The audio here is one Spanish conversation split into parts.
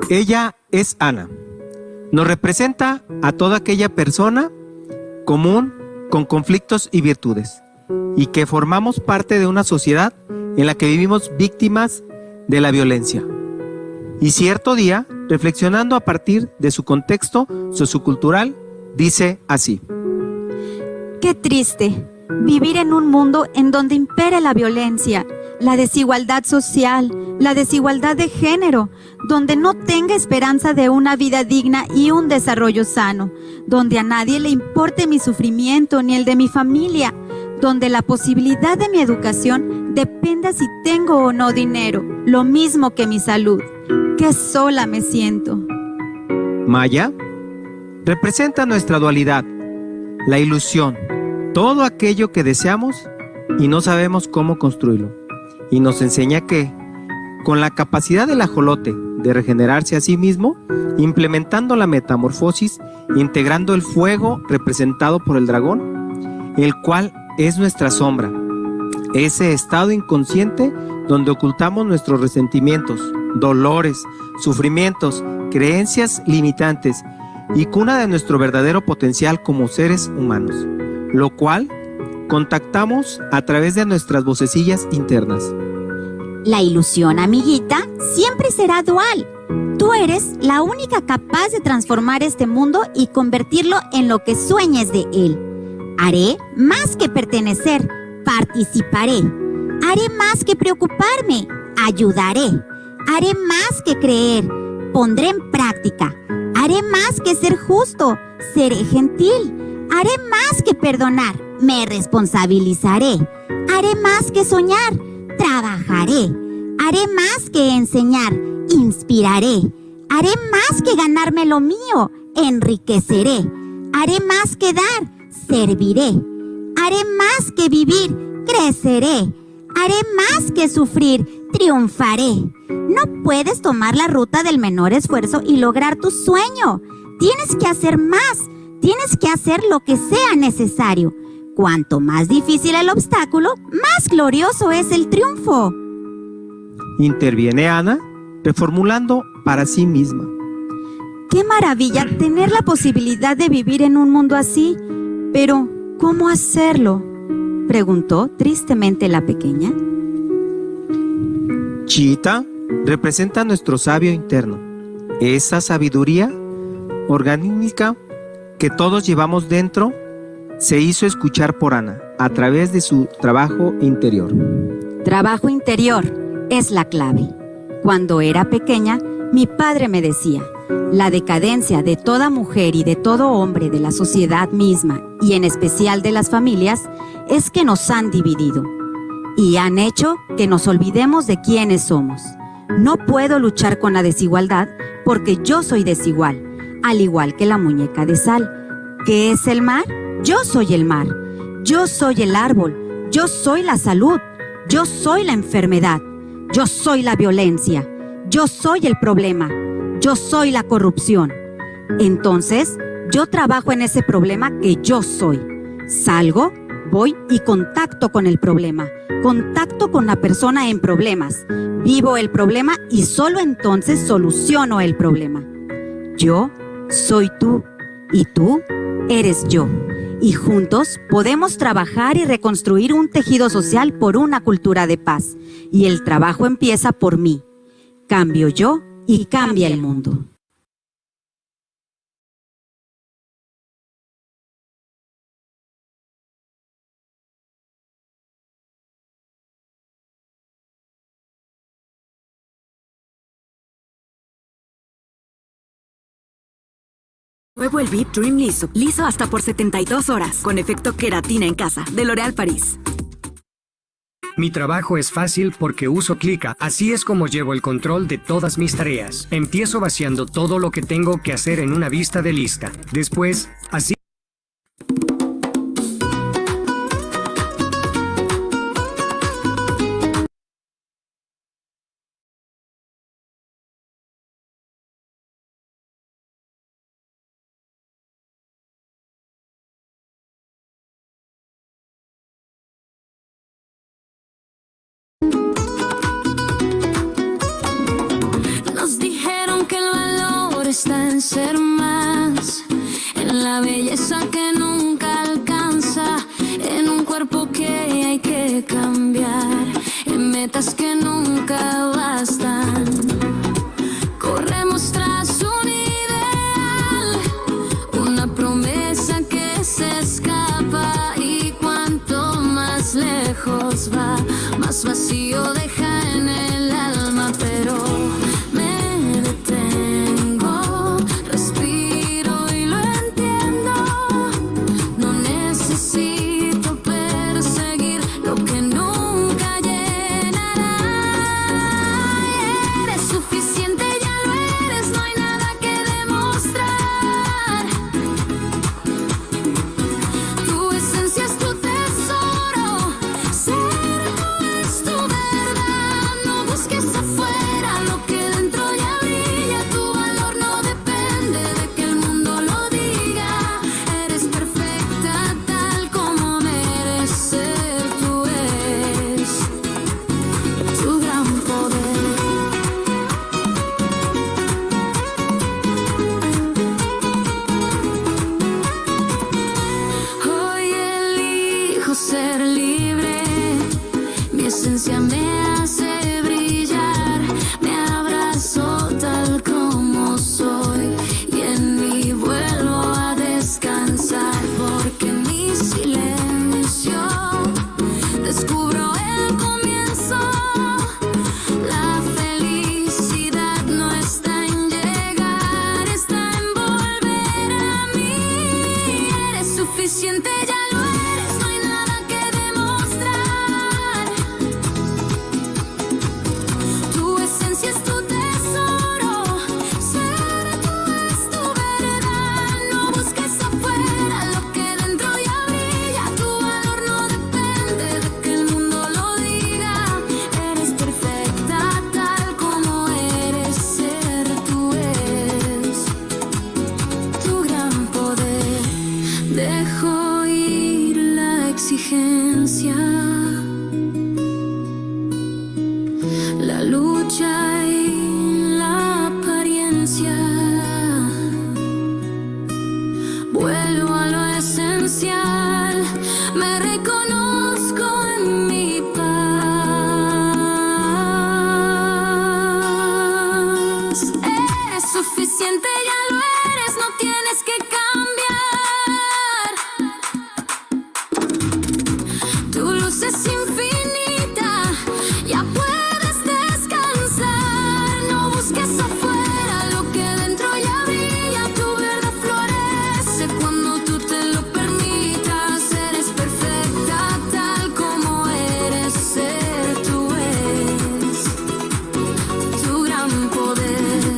Ella es Ana. Nos representa a toda aquella persona común con conflictos y virtudes, y que formamos parte de una sociedad en la que vivimos víctimas de la violencia. Y cierto día, reflexionando a partir de su contexto sociocultural, dice así: Qué triste vivir en un mundo en donde impera la violencia, la desigualdad social, la desigualdad de género, donde no tenga esperanza de una vida digna y un desarrollo sano, donde a nadie le importe mi sufrimiento ni el de mi familia, donde la posibilidad de mi educación dependa si tengo o no dinero, lo mismo que mi salud. Qué sola me siento. Maya representa nuestra dualidad, la ilusión, todo aquello que deseamos y no sabemos cómo construirlo. Y nos enseña que, con la capacidad del ajolote de regenerarse a sí mismo, implementando la metamorfosis, integrando el fuego representado por el dragón, el cual es nuestra sombra, ese estado inconsciente donde ocultamos nuestros resentimientos, dolores, sufrimientos, creencias limitantes y cuna de nuestro verdadero potencial como seres humanos, lo cual contactamos a través de nuestras vocecillas internas. La ilusión, amiguita, siempre será dual. Tú eres la única capaz de transformar este mundo y convertirlo en lo que sueñes de él. Haré más que pertenecer, participaré. Haré más que preocuparme, ayudaré. Haré más que creer, pondré en práctica. Haré más que ser justo, seré gentil. Haré más que perdonar, me responsabilizaré. Haré más que soñar, trabajaré. Haré más que enseñar, inspiraré. Haré más que ganarme lo mío, enriqueceré. Haré más que dar, serviré. Haré más que vivir, creceré. Haré más que sufrir, triunfaré. No puedes tomar la ruta del menor esfuerzo y lograr tu sueño. Tienes que hacer más. Tienes que hacer lo que sea necesario. Cuanto más difícil el obstáculo, más glorioso es el triunfo. Interviene Ana, reformulando para sí misma. ¡Qué maravilla tener la posibilidad de vivir en un mundo así! Pero, ¿cómo hacerlo?, preguntó tristemente la pequeña. Chita representa nuestro sabio interno, esa sabiduría orgánica que todos llevamos dentro. Se hizo escuchar por Ana a través de su trabajo interior. Trabajo interior es la clave. Cuando era pequeña, mi padre me decía: la decadencia de toda mujer y de todo hombre de la sociedad misma, y en especial de las familias, es que nos han dividido y han hecho que nos olvidemos de quiénes somos. No puedo luchar con la desigualdad porque yo soy desigual, al igual que la muñeca de sal. ¿Qué es el mar? Yo soy el mar. Yo soy el árbol. Yo soy la salud. Yo soy la enfermedad. Yo soy la violencia. Yo soy el problema. Yo soy la corrupción. Entonces, yo trabajo en ese problema que yo soy. Salgo, voy y contacto con el problema. Contacto con la persona en problemas. Vivo el problema y solo entonces soluciono el problema. Yo soy tú y tú eres yo. Y juntos podemos trabajar y reconstruir un tejido social por una cultura de paz. Y el trabajo empieza por mí. Cambio yo y cambia el mundo. Nuevo el VIP Dream Liso. Liso hasta por 72 horas. Con efecto queratina en casa. De L'Oréal Paris. Mi trabajo es fácil porque uso Clica. Así es como llevo el control de todas mis tareas. Empiezo vaciando todo lo que tengo que hacer en una vista de lista. Después, así. Nos dijeron que el está en ser más, en la belleza que nunca alcanza, en un cuerpo que hay que cambiar, en metas que nunca bastan. Corremos tras un ideal, una promesa que se escapa, y cuanto más lejos va, más vacío deja en el alma. Pero me detengo, respiro y lo entiendo. No necesito perseguir lo que nunca llenará. Eres suficiente, ya lo eres, no hay nada que demostrar. Tu esencia es tu tesoro, ser tú es tu verdad. No busques afuera lo que dentro ya brilla. Tu valor no depende de que el mundo lo diga. Eres perfecta tal como mereces ser. Tú eres tu gran poder. Hoy elijo ser libre, mi esencia me hace brillar, me abrazo tal como soy y en mí vuelvo a descansar, porque en mi silencio descubro el comienzo. La felicidad no está en llegar, está en volver a mí. Eres suficiente, ya lo eres, no hay nada que demostrar. Tu esencia es tu tesoro, ser tú es tu verdad. No busques afuera lo que dentro ya brilla. Tu valor no depende de que el mundo lo diga. Eres perfecta tal como eres, ser tú es tu gran poder. Dejo ir la exigencia, la lucha y la apariencia. Vuelvo a lo esencial, me reconozco en mi paz. Eres suficiente, ya lo eres, no tienes que cambiar. Tu luz es infinita, ya puedes descansar. No busques afuera lo que dentro ya brilla. Tu verdad florece cuando tú te lo permitas. Eres perfecta tal como eres, ser tú es tu gran poder.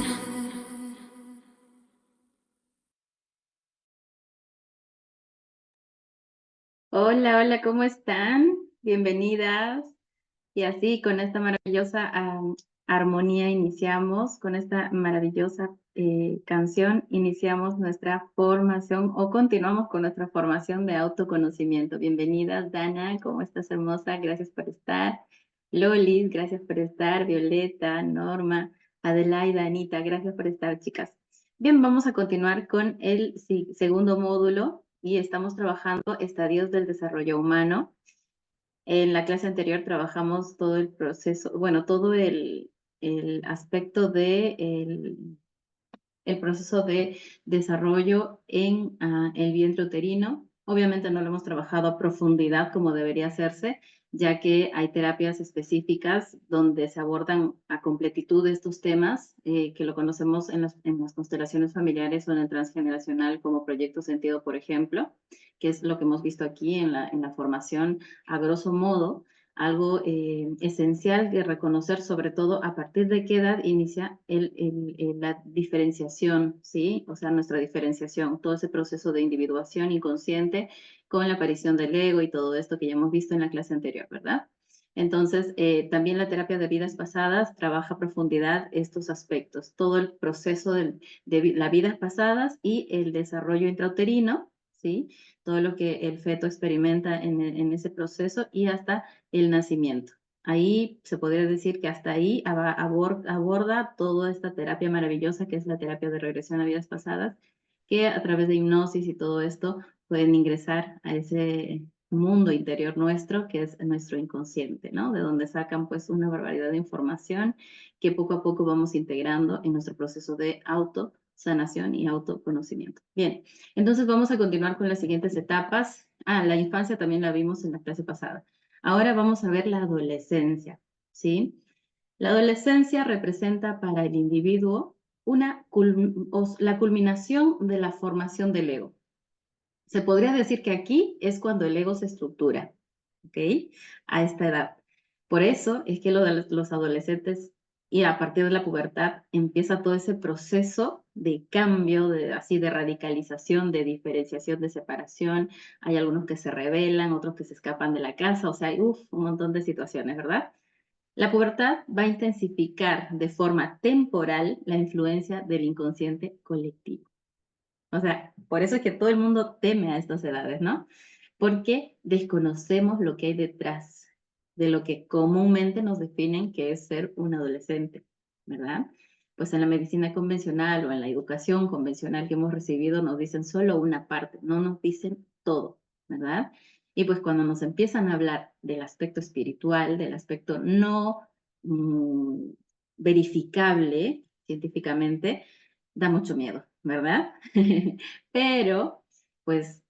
Hola, hola, ¿cómo están? Bienvenidas. Y así, con esta maravillosa armonía iniciamos, con esta maravillosa canción, iniciamos nuestra formación o continuamos con nuestra formación de autoconocimiento. Bienvenidas, Dana, ¿cómo estás, hermosa? Gracias por estar. Lolis, gracias por estar. Violeta, Norma, Adelaida, Anita, gracias por estar, chicas. Bien, vamos a continuar con el segundo módulo y estamos trabajando estadios del desarrollo humano. En la clase anterior trabajamos todo el proceso, bueno, todo el aspecto de el proceso de desarrollo en el vientre uterino. Obviamente no lo hemos trabajado a profundidad como debería hacerse, ya que hay terapias específicas donde se abordan a completitud estos temas, que lo conocemos en las constelaciones familiares o en el transgeneracional como Proyecto Sentido, por ejemplo, que es lo que hemos visto aquí en la formación a grosso modo. Algo esencial de reconocer, sobre todo a partir de qué edad inicia la diferenciación, ¿sí? O sea, nuestra diferenciación, todo ese proceso de individuación inconsciente con la aparición del ego y todo esto que ya hemos visto en la clase anterior, ¿verdad? Entonces, también la terapia de vidas pasadas trabaja a profundidad estos aspectos, todo el proceso de las vidas pasadas y el desarrollo intrauterino, ¿sí? Todo lo que el feto experimenta en ese proceso y hasta el nacimiento. Ahí se podría decir que hasta ahí aborda toda esta terapia maravillosa que es la terapia de regresión a vidas pasadas, que a través de hipnosis y todo esto pueden ingresar a ese mundo interior nuestro, que es nuestro inconsciente, ¿no? De donde sacan pues una barbaridad de información que poco a poco vamos integrando en nuestro proceso de autosanación y autoconocimiento. Bien, entonces vamos a continuar con las siguientes etapas. La infancia también la vimos en la clase pasada. Ahora vamos a ver la adolescencia, ¿sí? La adolescencia representa para el individuo la culminación de la formación del ego. Se podría decir que aquí es cuando el ego se estructura, ¿ok? A esta edad. Por eso es que los adolescentes y a partir de la pubertad empieza todo ese proceso de cambio, así de radicalización, de diferenciación, de separación. Hay algunos que se rebelan, otros que se escapan de la casa, o sea, hay un montón de situaciones, ¿verdad? La pubertad va a intensificar de forma temporal la influencia del inconsciente colectivo. O sea, por eso es que todo el mundo teme a estas edades, ¿no? Porque desconocemos lo que hay detrás de lo que comúnmente nos definen que es ser un adolescente, ¿verdad? Pues en la medicina convencional o en la educación convencional que hemos recibido nos dicen solo una parte, no nos dicen todo, ¿verdad? Y pues cuando nos empiezan a hablar del aspecto espiritual, del aspecto no verificable científicamente, da mucho miedo, ¿verdad? Pero, pues,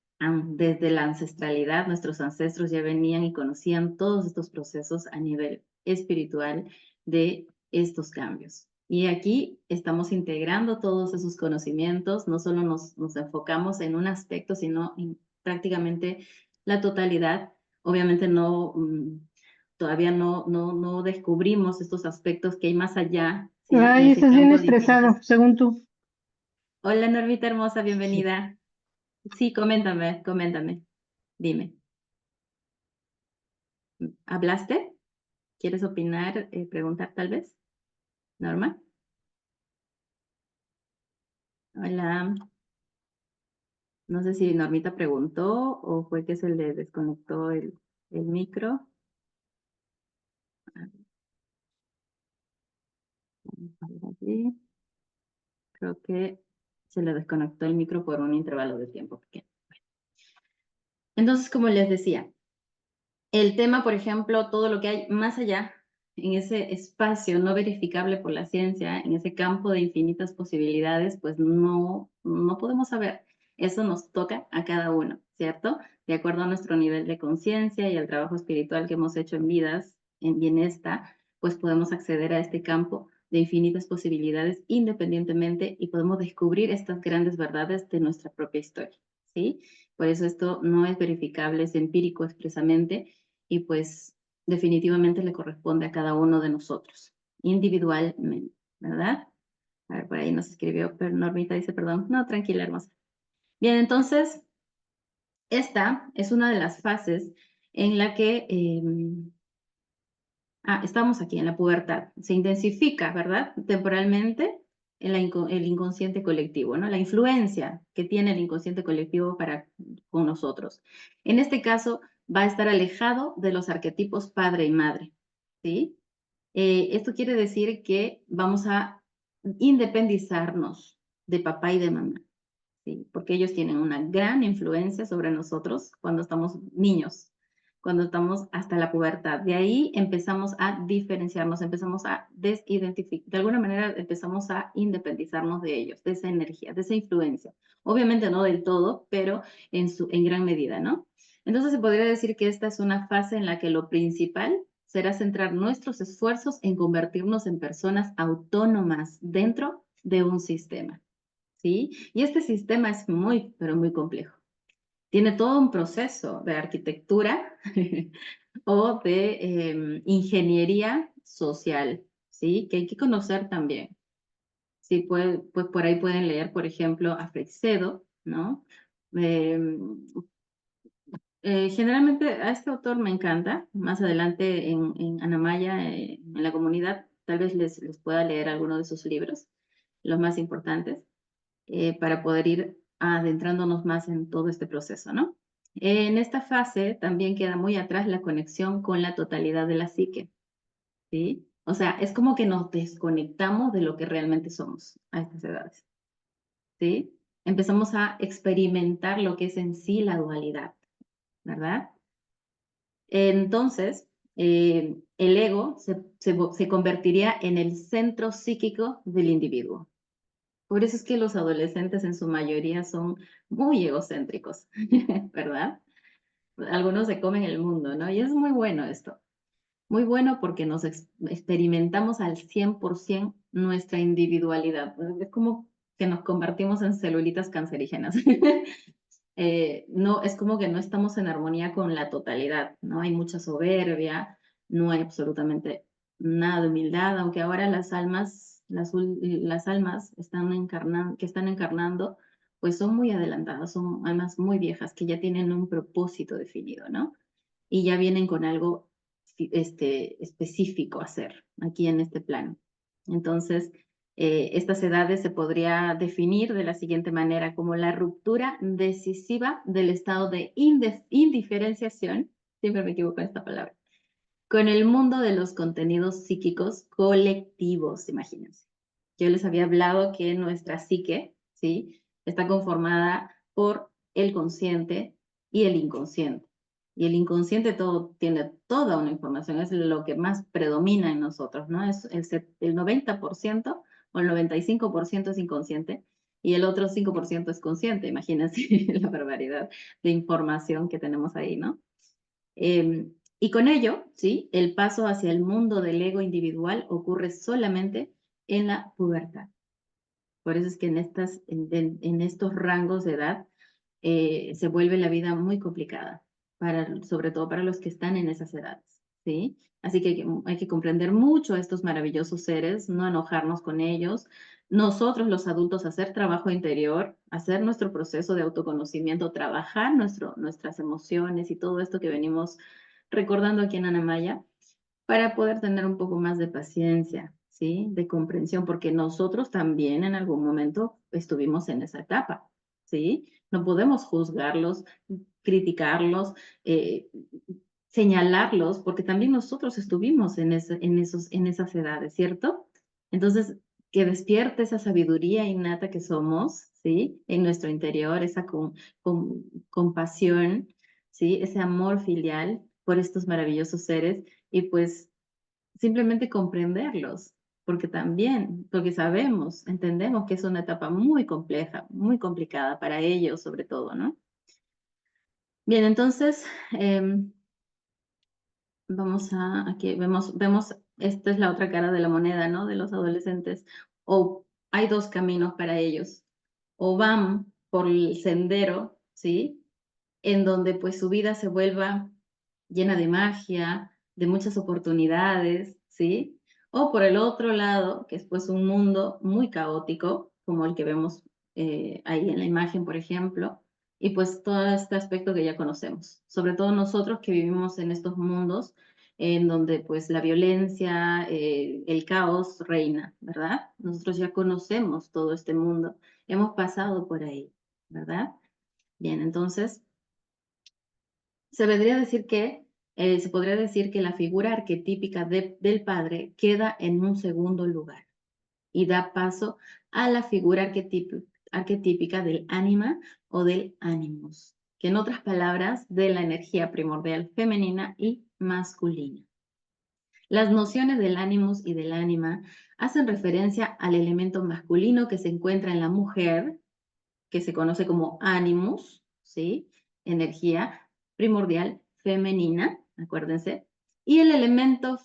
desde la ancestralidad, nuestros ancestros ya venían y conocían todos estos procesos a nivel espiritual de estos cambios. Y aquí estamos integrando todos esos conocimientos, no solo nos enfocamos en un aspecto, sino en prácticamente la totalidad. Obviamente todavía no descubrimos estos aspectos que hay más allá, ¿sí? Ay, En ese estás bien campo de estresado, según tú. Hola, Normita hermosa, Sí. bienvenida. Sí, coméntame. Dime. ¿Hablaste? ¿Quieres opinar, preguntar tal vez? Norma. Hola. No sé si Normita preguntó o fue que se le desconectó el micro. Vamos a ver allí. Creo que se le desconectó el micro por un intervalo de tiempo pequeño. Entonces, como les decía, el tema, por ejemplo, todo lo que hay más allá, en ese espacio no verificable por la ciencia, en ese campo de infinitas posibilidades, pues no podemos saber. Eso nos toca a cada uno, ¿cierto? De acuerdo a nuestro nivel de conciencia y al trabajo espiritual que hemos hecho en vidas, en esta, pues podemos acceder a este campo de infinitas posibilidades independientemente y podemos descubrir estas grandes verdades de nuestra propia historia, ¿sí? Por eso esto no es verificable, es empírico expresamente y pues definitivamente le corresponde a cada uno de nosotros, individualmente, ¿verdad? A ver, por ahí nos escribió, pero Normita dice, perdón, no, tranquila, hermosa. Bien, entonces, esta es una de las fases en la que, estamos aquí en la pubertad, se intensifica, ¿verdad? Temporalmente el inconsciente colectivo, ¿no? La influencia que tiene el inconsciente colectivo con nosotros. En este caso, va a estar alejado de los arquetipos padre y madre, ¿sí? Esto quiere decir que vamos a independizarnos de papá y de mamá, ¿sí? Porque ellos tienen una gran influencia sobre nosotros cuando estamos niños, cuando estamos hasta la pubertad. De ahí empezamos a diferenciarnos, empezamos a desidentificar, de alguna manera empezamos a independizarnos de ellos, de esa energía, de esa influencia. Obviamente no del todo, pero en gran medida, ¿no? Entonces se podría decir que esta es una fase en la que lo principal será centrar nuestros esfuerzos en convertirnos en personas autónomas dentro de un sistema, ¿sí? Y este sistema es muy, pero muy complejo. Tiene todo un proceso de arquitectura o de ingeniería social, ¿sí? Que hay que conocer también. Sí, pues por ahí pueden leer, por ejemplo, a Freixedo, ¿no? Generalmente a este autor me encanta. Más adelante en Anamaya, en la comunidad, tal vez les pueda leer alguno de sus libros, los más importantes, para poder ir adentrándonos más en todo este proceso, ¿no? En esta fase también queda muy atrás la conexión con la totalidad de la psique, ¿sí? O sea, es como que nos desconectamos de lo que realmente somos a estas edades, ¿sí? Empezamos a experimentar lo que es en sí la dualidad, ¿verdad? Entonces, el ego se convertiría en el centro psíquico del individuo. Por eso es que los adolescentes en su mayoría son muy egocéntricos, ¿verdad? Algunos se comen el mundo, ¿no? Y es muy bueno esto. Muy bueno porque nos experimentamos al 100% nuestra individualidad. Es como que nos convertimos en celulitas cancerígenas. No, es como que no estamos en armonía con la totalidad, ¿no? Hay mucha soberbia, no hay absolutamente nada de humildad, aunque ahora las almas que están encarnando, pues son muy adelantadas, son almas muy viejas que ya tienen un propósito definido, ¿no? Y ya vienen con algo específico a hacer aquí en este plano. Entonces, estas edades se podría definir de la siguiente manera, como la ruptura decisiva del estado de indiferenciación, siempre me equivoco en esta palabra, con el mundo de los contenidos psíquicos colectivos, imagínense. Yo les había hablado que nuestra psique, ¿sí?, está conformada por el consciente y el inconsciente. Y el inconsciente tiene toda una información, es lo que más predomina en nosotros, ¿no? Es el 90% o el 95% es inconsciente y el otro 5% es consciente. Imagínense la barbaridad de información que tenemos ahí, ¿no? Y con ello, ¿sí?, el paso hacia el mundo del ego individual ocurre solamente en la pubertad. Por eso es que en estos rangos de edad se vuelve la vida muy complicada, sobre todo para los que están en esas edades, ¿sí? Así que hay que comprender mucho a estos maravillosos seres, no enojarnos con ellos. Nosotros, los adultos, hacer trabajo interior, hacer nuestro proceso de autoconocimiento, trabajar nuestras emociones y todo esto que venimos recordando aquí en Anamaya, para poder tener un poco más de paciencia, ¿sí? De comprensión, porque nosotros también en algún momento estuvimos en esa etapa, ¿sí? No podemos juzgarlos, criticarlos, eh, señalarlos, porque también nosotros estuvimos en esas edades, ¿cierto? Entonces, que despierte esa sabiduría innata que somos, ¿sí? En nuestro interior, esa compasión, ¿sí? Ese amor filial por estos maravillosos seres y pues simplemente comprenderlos, porque sabemos, entendemos que es una etapa muy compleja, muy complicada para ellos sobre todo, ¿no? Bien, entonces, aquí vemos, esta es la otra cara de la moneda, ¿no? De los adolescentes, o hay dos caminos para ellos, o van por el sendero, ¿sí?, en donde pues su vida se vuelva llena de magia, de muchas oportunidades, ¿sí? O por el otro lado, que es pues un mundo muy caótico, como el que vemos ahí en la imagen, por ejemplo, y pues todo este aspecto que ya conocemos, sobre todo nosotros que vivimos en estos mundos en donde pues la violencia, el caos reina, ¿verdad? Nosotros ya conocemos todo este mundo, hemos pasado por ahí, ¿verdad? Bien, entonces se se podría decir que la figura arquetípica del padre queda en un segundo lugar y da paso a la figura arquetípica del ánima o del animus, que en otras palabras, de la energía primordial femenina y masculina. Las nociones del animus y del ánima hacen referencia al elemento masculino que se encuentra en la mujer, que se conoce como animus, ¿sí? Energía primordial femenina, acuérdense, y el elemento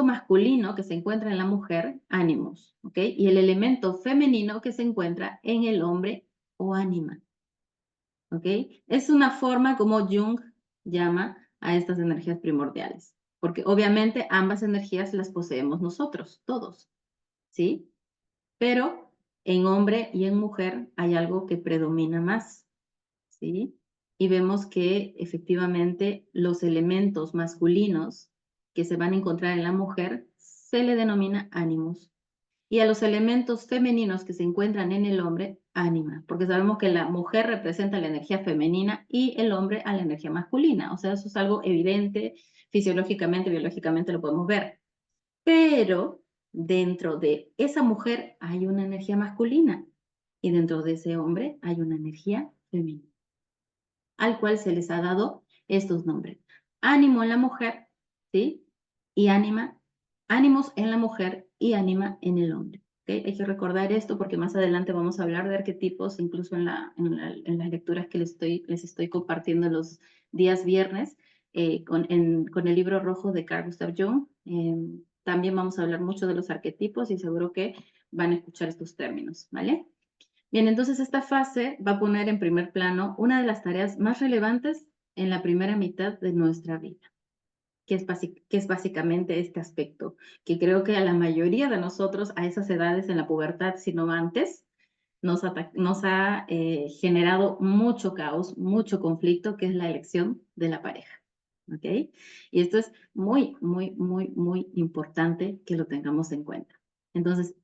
masculino que se encuentra en la mujer, animus, ¿ok? Y el elemento femenino que se encuentra en el hombre o ánima, ¿ok? Es una forma como Jung llama a estas energías primordiales, porque obviamente ambas energías las poseemos nosotros, todos, ¿sí? Pero en hombre y en mujer hay algo que predomina más, ¿sí? Y vemos que efectivamente los elementos masculinos que se van a encontrar en la mujer se le denomina ánimos. Y a los elementos femeninos que se encuentran en el hombre, ánima, porque sabemos que la mujer representa la energía femenina y el hombre a la energía masculina. O sea, eso es algo evidente, fisiológicamente, biológicamente lo podemos ver, pero dentro de esa mujer hay una energía masculina y dentro de ese hombre hay una energía femenina, al cual se les ha dado estos nombres. Ánimo en la mujer, ¿sí? Y ánimos en la mujer y ánima en el hombre. ¿Okay? Hay que recordar esto porque más adelante vamos a hablar de arquetipos, incluso en las lecturas que les estoy compartiendo los días viernes con el libro rojo de Carl Gustav Jung. También vamos a hablar mucho de los arquetipos y seguro que van a escuchar estos términos, ¿vale? Bien, entonces esta fase va a poner en primer plano una de las tareas más relevantes en la primera mitad de nuestra vida, que es básicamente este aspecto, que creo que a la mayoría de nosotros a esas edades en la pubertad, si no antes, nos ha generado mucho caos, mucho conflicto, que es la elección de la pareja. ¿Ok? Y esto es muy, muy, muy, muy importante que lo tengamos en cuenta. Entonces,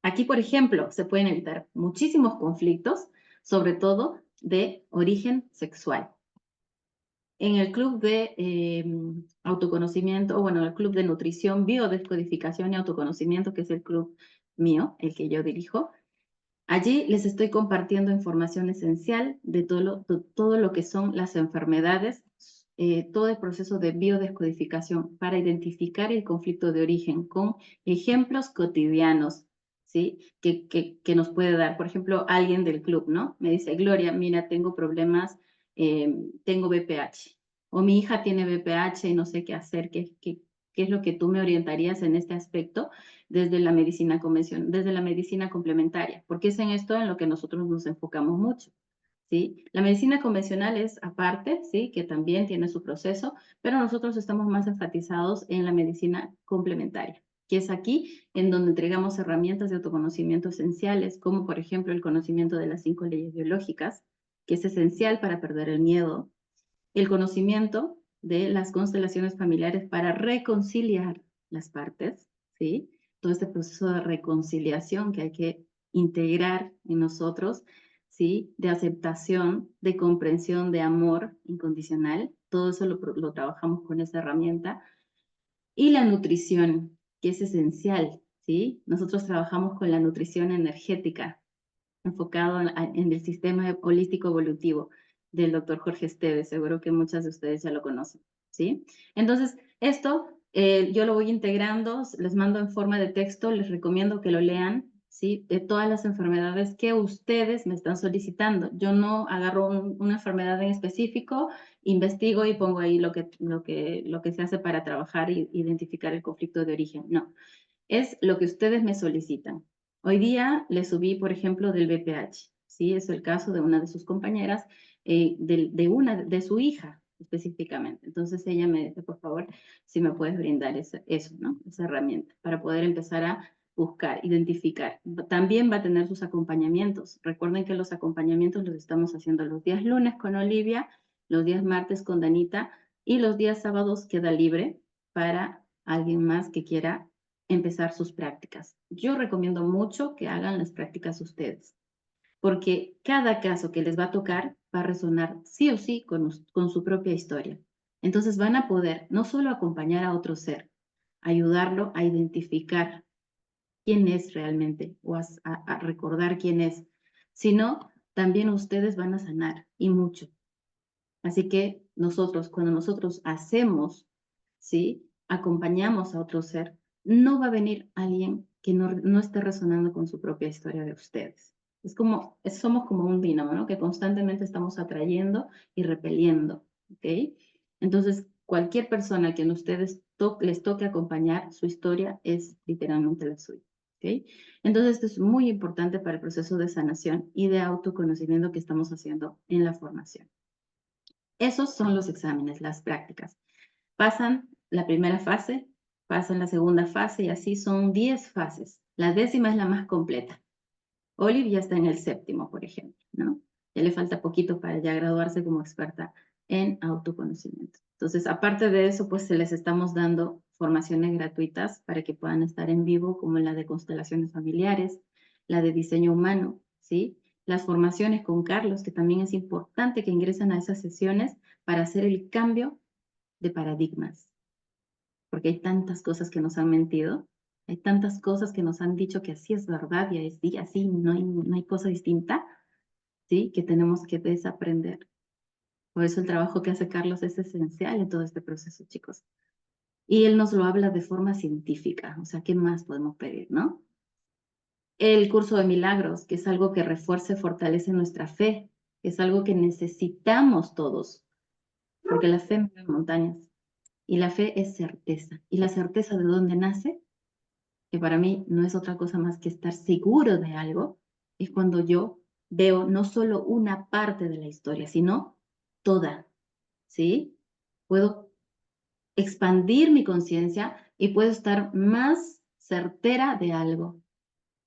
aquí, por ejemplo, se pueden evitar muchísimos conflictos, sobre todo de origen sexual. En el club de autoconocimiento, o bueno, el club de nutrición, biodescodificación y autoconocimiento, que es el club mío, el que yo dirijo, allí les estoy compartiendo información esencial de todo lo que son las enfermedades, todo el proceso de biodescodificación para identificar el conflicto de origen con ejemplos cotidianos, ¿sí? Que nos puede dar, por ejemplo, alguien del club, ¿no? Me dice, Gloria, mira, tengo problemas, tengo BPH, o mi hija tiene BPH y no sé qué hacer, ¿qué es lo que tú me orientarías en este aspecto desde la medicina desde la medicina complementaria? Porque es en esto en lo que nosotros nos enfocamos mucho. ¿Sí? La medicina convencional es aparte, ¿sí? Que también tiene su proceso, pero nosotros estamos más enfatizados en la medicina complementaria, que es aquí en donde entregamos herramientas de autoconocimiento esenciales, como por ejemplo el conocimiento de las 5 leyes biológicas, que es esencial para perder el miedo, el conocimiento de las constelaciones familiares para reconciliar las partes, ¿sí? Todo este proceso de reconciliación que hay que integrar en nosotros, ¿sí? De aceptación, de comprensión, de amor incondicional. Todo eso lo trabajamos con esa herramienta. Y la nutrición, que es esencial, ¿sí? Nosotros trabajamos con la nutrición energética, enfocado en el sistema holístico evolutivo del doctor Jorge Esteves. Seguro que muchas de ustedes ya lo conocen, ¿sí? Entonces, esto yo lo voy integrando, les mando en forma de texto, les recomiendo que lo lean, ¿sí? De todas las enfermedades que ustedes me están solicitando. Yo no agarro una enfermedad en específico, investigo y pongo ahí lo que se hace para trabajar e identificar el conflicto de origen. No, es lo que ustedes me solicitan. Hoy día le subí, por ejemplo, del BPH, ¿sí? Es el caso de una de sus compañeras, de su hija específicamente. Entonces ella me dice, por favor, si me puedes brindar eso, ¿no? Esa herramienta para poder empezar a buscar, identificar. También va a tener sus acompañamientos. Recuerden que los acompañamientos los estamos haciendo los días lunes con Olivia, los días martes con Danita y los días sábados queda libre para alguien más que quiera empezar sus prácticas. Yo recomiendo mucho que hagan las prácticas ustedes, porque cada caso que les va a tocar va a resonar sí o sí con su propia historia. Entonces van a poder no solo acompañar a otro ser, ayudarlo a identificar quién es realmente o a recordar quién es, sino también ustedes van a sanar y mucho. Así que cuando nosotros hacemos, ¿sí? Acompañamos a otro ser, no va a venir alguien que no esté resonando con su propia historia de ustedes. Somos como un dínamo, ¿no? Que constantemente estamos atrayendo y repeliendo, ¿ok? Entonces, cualquier persona que a ustedes les toque acompañar, su historia es literalmente la suya, ¿ok? Entonces, esto es muy importante para el proceso de sanación y de autoconocimiento que estamos haciendo en la formación. Esos son los exámenes, las prácticas. Pasan la primera fase, pasan la segunda fase y así son 10 fases. La 10ª es la más completa. Olive ya está en el 7º, por ejemplo, ¿no? Ya le falta poquito para ya graduarse como experta en autoconocimiento. Entonces, aparte de eso, pues se les estamos dando formaciones gratuitas para que puedan estar en vivo, como la de constelaciones familiares, la de diseño humano, ¿sí? Las formaciones con Carlos, que también es importante que ingresen a esas sesiones para hacer el cambio de paradigmas. porque hay tantas cosas que nos han mentido, hay tantas cosas que nos han dicho que así es verdad y así no hay cosa distinta, ¿sí? Que tenemos que desaprender. Por eso el trabajo que hace Carlos es esencial en todo este proceso, chicos. Y él nos lo habla de forma científica, o sea, ¿qué más podemos pedir, no? El curso de milagros, que es algo que refuerce y fortalece nuestra fe, que es algo que necesitamos todos, porque la fe mueve montañas y la fe es certeza. ¿Y la certeza de dónde nace? Que para mí no es otra cosa más que estar seguro de algo, es cuando yo veo no solo una parte de la historia, sino toda, ¿sí? Puedo expandir mi conciencia y puedo estar más certera de algo,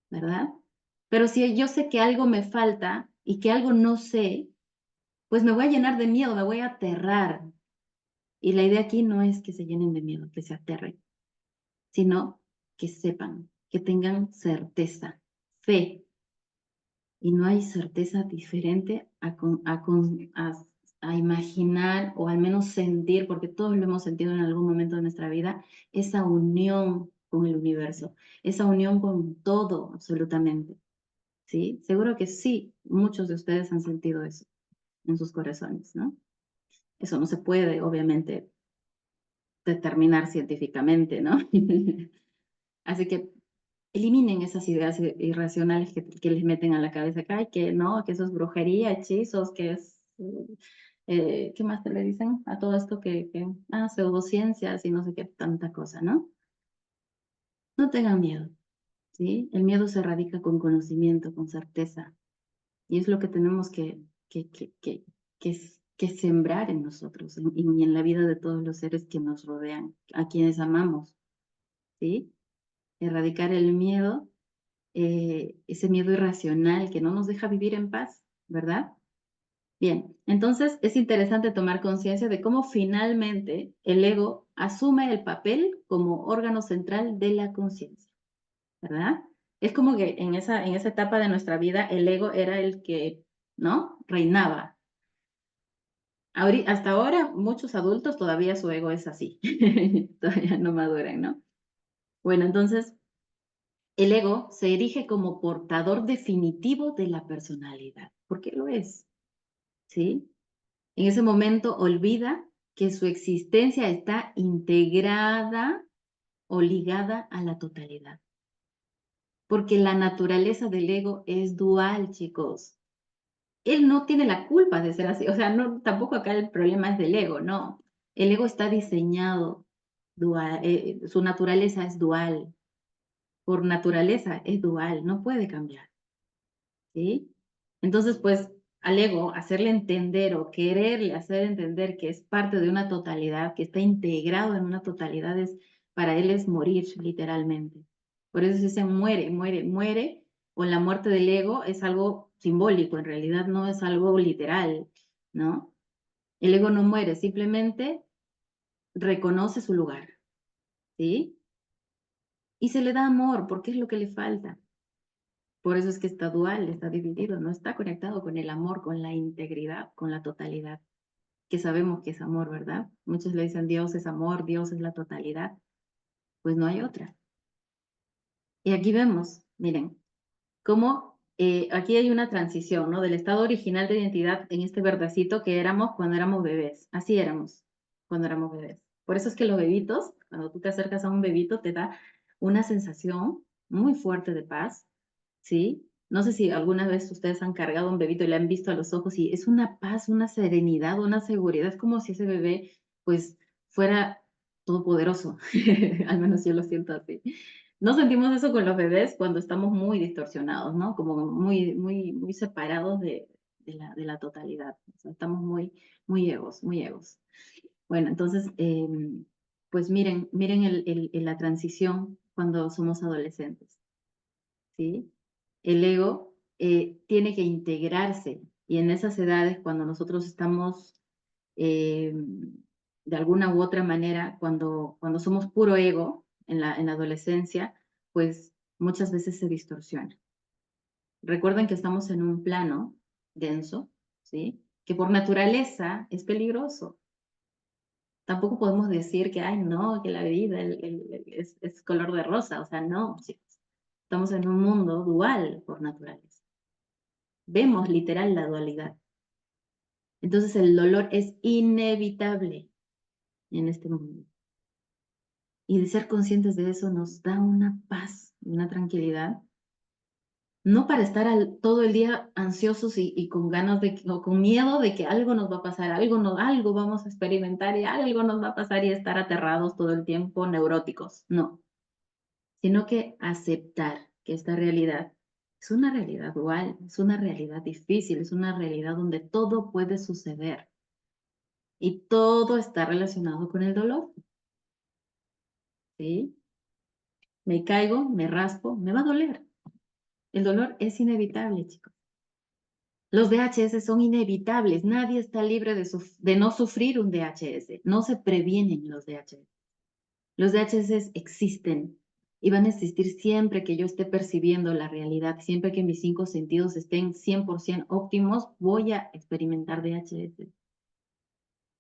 ¿verdad? Pero si yo sé que algo me falta y que algo no sé, pues me voy a llenar de miedo, me voy a aterrar. Y la idea aquí no es que se llenen de miedo, que se aterren, sino que sepan, que tengan certeza, fe. Y no hay certeza diferente a imaginar o al menos sentir, porque todos lo hemos sentido en algún momento de nuestra vida, esa unión con el universo, esa unión con todo, absolutamente. ¿Sí? Seguro que sí, muchos de ustedes han sentido eso en sus corazones, ¿no? Eso no se puede, obviamente, determinar científicamente, ¿no? Así que eliminen esas ideas irracionales que les meten a la cabeza acá, y que no, que eso es brujería, hechizos, que es, ¿qué más te le dicen a todo esto pseudociencias y no sé qué, tanta cosa, ¿no? No tengan miedo, ¿sí? El miedo se erradica con conocimiento, con certeza, y es lo que tenemos que, que, que, que sembrar en nosotros y en la vida de todos los seres que nos rodean, a quienes amamos, ¿sí? Erradicar el miedo, ese miedo irracional que no nos deja vivir en paz, ¿verdad? Bien, entonces es interesante tomar conciencia de cómo finalmente el ego asume el papel como órgano central de la conciencia, ¿verdad? Es como que en esa etapa de nuestra vida el ego era el que, ¿no? Reinaba. Hasta ahora muchos adultos todavía su ego es así, todavía no maduran, ¿no? Bueno, entonces el ego se erige como portador definitivo de la personalidad, porque lo es, ¿sí? En ese momento olvida que su existencia está integrada o ligada a la totalidad, porque la naturaleza del ego es dual, chicos. Él no tiene la culpa de ser así, o sea, no, tampoco acá el problema es del ego, no. El ego está diseñado dual, su naturaleza es dual, por naturaleza es dual, no puede cambiar. ¿Sí? Entonces, pues, al ego, hacerle entender o quererle hacer entender que es parte de una totalidad, que está integrado en una totalidad, para él es morir, literalmente. Por eso se muere, muere, muere, o la muerte del ego es algo simbólico, en realidad no es algo literal, ¿no? El ego no muere, simplemente reconoce su lugar, ¿sí? Y se le da amor, porque es lo que le falta. Por eso es que está dual, está dividido, no está conectado con el amor, con la integridad, con la totalidad, que sabemos que es amor, ¿verdad? Muchos le dicen Dios es amor, Dios es la totalidad. Pues no hay otra. Y aquí vemos, miren, cómo aquí hay una transición, ¿no? Del estado original de identidad en este verdecito que éramos cuando éramos bebés. Así éramos cuando éramos bebés. Por eso es que los bebitos, cuando tú te acercas a un bebito, te da una sensación muy fuerte de paz, ¿sí? No sé si alguna vez ustedes han cargado a un bebito y le han visto a los ojos y es una paz, una serenidad, una seguridad. Es como si ese bebé, pues, fuera todopoderoso. Al menos yo lo siento así. No sentimos eso con los bebés cuando estamos muy distorsionados, ¿no? Como muy, muy, muy separados de la totalidad. O sea, estamos muy, muy egos, muy egos. Bueno, entonces, pues miren la transición cuando somos adolescentes, ¿sí? El ego tiene que integrarse y en esas edades, cuando nosotros estamos eh, de alguna u otra manera, cuando somos puro ego en la adolescencia, pues muchas veces se distorsiona. Recuerden que estamos en un plano denso, ¿sí? Que por naturaleza es peligroso. Tampoco podemos decir que, ay, no, que la vida es color de rosa. O sea, no, chicos. Estamos en un mundo dual por naturaleza. Vemos literal la dualidad. Entonces el dolor es inevitable en este mundo. Y de ser conscientes de eso nos da una paz, una tranquilidad. No para estar todo el día ansiosos y con ganas o con miedo de que algo nos va a pasar, algo vamos a experimentar y algo nos va a pasar y estar aterrados todo el tiempo, neuróticos. No, sino que aceptar que esta realidad es una realidad dual, es una realidad difícil, es una realidad donde todo puede suceder y todo está relacionado con el dolor. ¿Sí? Me caigo, me raspo, me va a doler. El dolor es inevitable, chicos. Los DHS son inevitables. Nadie está libre de no sufrir un DHS. No se previenen los DHS. Los DHS existen y van a existir siempre que yo esté percibiendo la realidad. Siempre que mis 5 sentidos estén 100% óptimos, voy a experimentar DHS.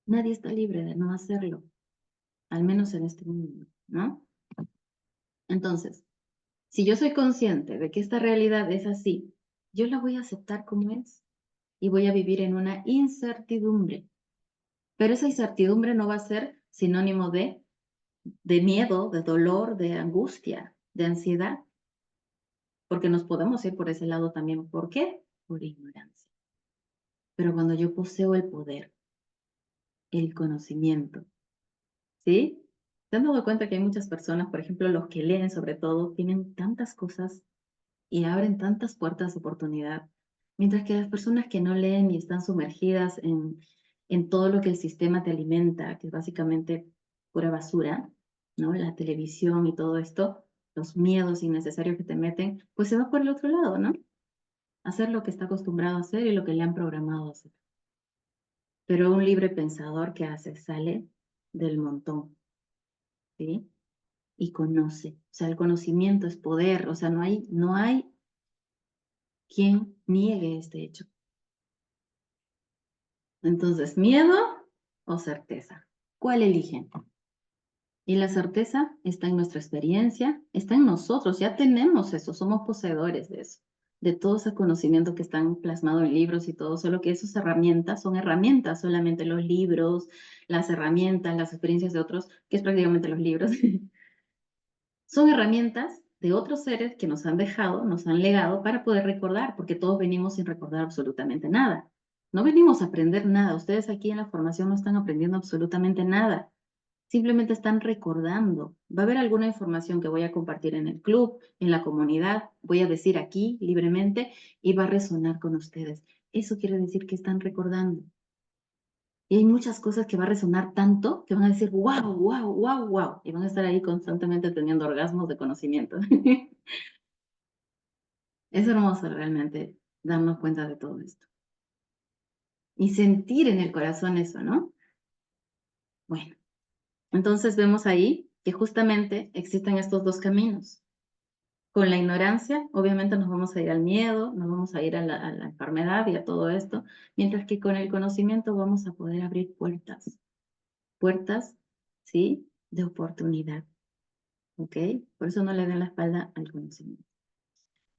Nadie está libre de no hacerlo, al menos en este mundo, ¿no? Entonces, si yo soy consciente de que esta realidad es así, yo la voy a aceptar como es y voy a vivir en una incertidumbre. Pero esa incertidumbre no va a ser sinónimo de miedo, de dolor, de angustia, de ansiedad, porque nos podemos ir por ese lado también. ¿Por qué? Por ignorancia. Pero cuando yo poseo el poder, el conocimiento, ¿sí? ¿Se han dado cuenta que hay muchas personas, por ejemplo, los que leen sobre todo, tienen tantas cosas y abren tantas puertas de oportunidad, mientras que las personas que no leen y están sumergidas en todo lo que el sistema te alimenta, que es básicamente pura basura, ¿no? La televisión y todo esto, los miedos innecesarios que te meten, pues se va por el otro lado, ¿no? Hacer lo que está acostumbrado a hacer y lo que le han programado a hacer. Pero un libre pensador, ¿qué hace? Sale del montón, ¿sí? Y conoce. O sea, el conocimiento es poder. O sea, no hay quien niegue este hecho. Entonces, ¿miedo o certeza? ¿Cuál eligen? Y la certeza está en nuestra experiencia, está en nosotros, ya tenemos eso, somos poseedores de eso, de todo ese conocimiento que están plasmados en libros y todo, solo que esas herramientas son herramientas, solamente los libros, las herramientas, las experiencias de otros, que es prácticamente los libros, son herramientas de otros seres que nos han dejado, nos han legado para poder recordar, porque todos venimos sin recordar absolutamente nada. No venimos a aprender nada. Ustedes aquí en la formación no están aprendiendo absolutamente nada. Simplemente están recordando. Va a haber alguna información que voy a compartir en el club, en la comunidad, voy a decir aquí libremente y va a resonar con ustedes. Eso quiere decir que están recordando. Y hay muchas cosas que va a resonar tanto que van a decir, wow, wow, wow, wow. Y van a estar ahí constantemente teniendo orgasmos de conocimiento. Es hermoso realmente darnos cuenta de todo esto. Y sentir en el corazón eso, ¿no? Bueno, entonces vemos ahí que justamente existen estos dos caminos. Con la ignorancia, obviamente nos vamos a ir al miedo, nos vamos a ir a la enfermedad y a todo esto, mientras que con el conocimiento vamos a poder abrir puertas, ¿sí? De oportunidad, ¿ok? Por eso no le den la espalda al conocimiento.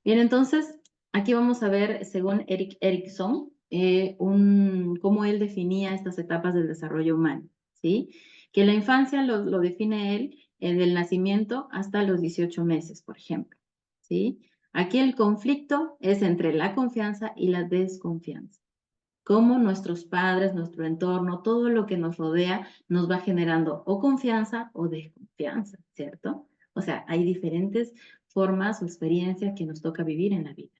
Bien, entonces, aquí vamos a ver, según Erik Erikson, cómo él definía estas etapas del desarrollo humano, ¿sí? Que la infancia lo define él del nacimiento hasta los 18 meses, por ejemplo, ¿sí? Aquí el conflicto es entre la confianza y la desconfianza. Cómo nuestros padres, nuestro entorno, todo lo que nos rodea nos va generando o confianza o desconfianza, ¿cierto? O sea, hay diferentes formas o experiencias que nos toca vivir en la vida.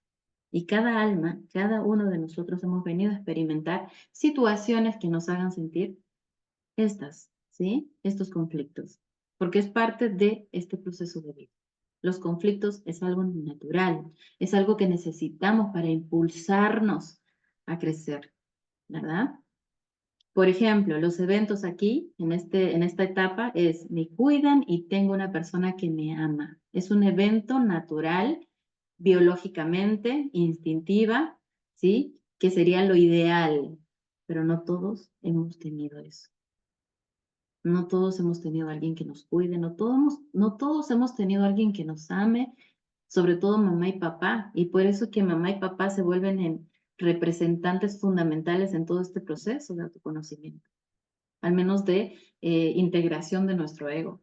Y cada alma, cada uno de nosotros hemos venido a experimentar situaciones que nos hagan sentir ¿sí? Estos conflictos, porque es parte de este proceso de vida. Los conflictos es algo natural, es algo que necesitamos para impulsarnos a crecer, ¿verdad? Por ejemplo, los eventos aquí, en esta etapa, es me cuidan y tengo una persona que me ama. Es un evento natural, biológicamente, instintiva, ¿sí? Que sería lo ideal, pero no todos hemos tenido eso. No todos hemos tenido a alguien que nos cuide, no todos hemos tenido a alguien que nos ame, sobre todo mamá y papá, y por eso que mamá y papá se vuelven en representantes fundamentales en todo este proceso de autoconocimiento, al menos de integración de nuestro ego,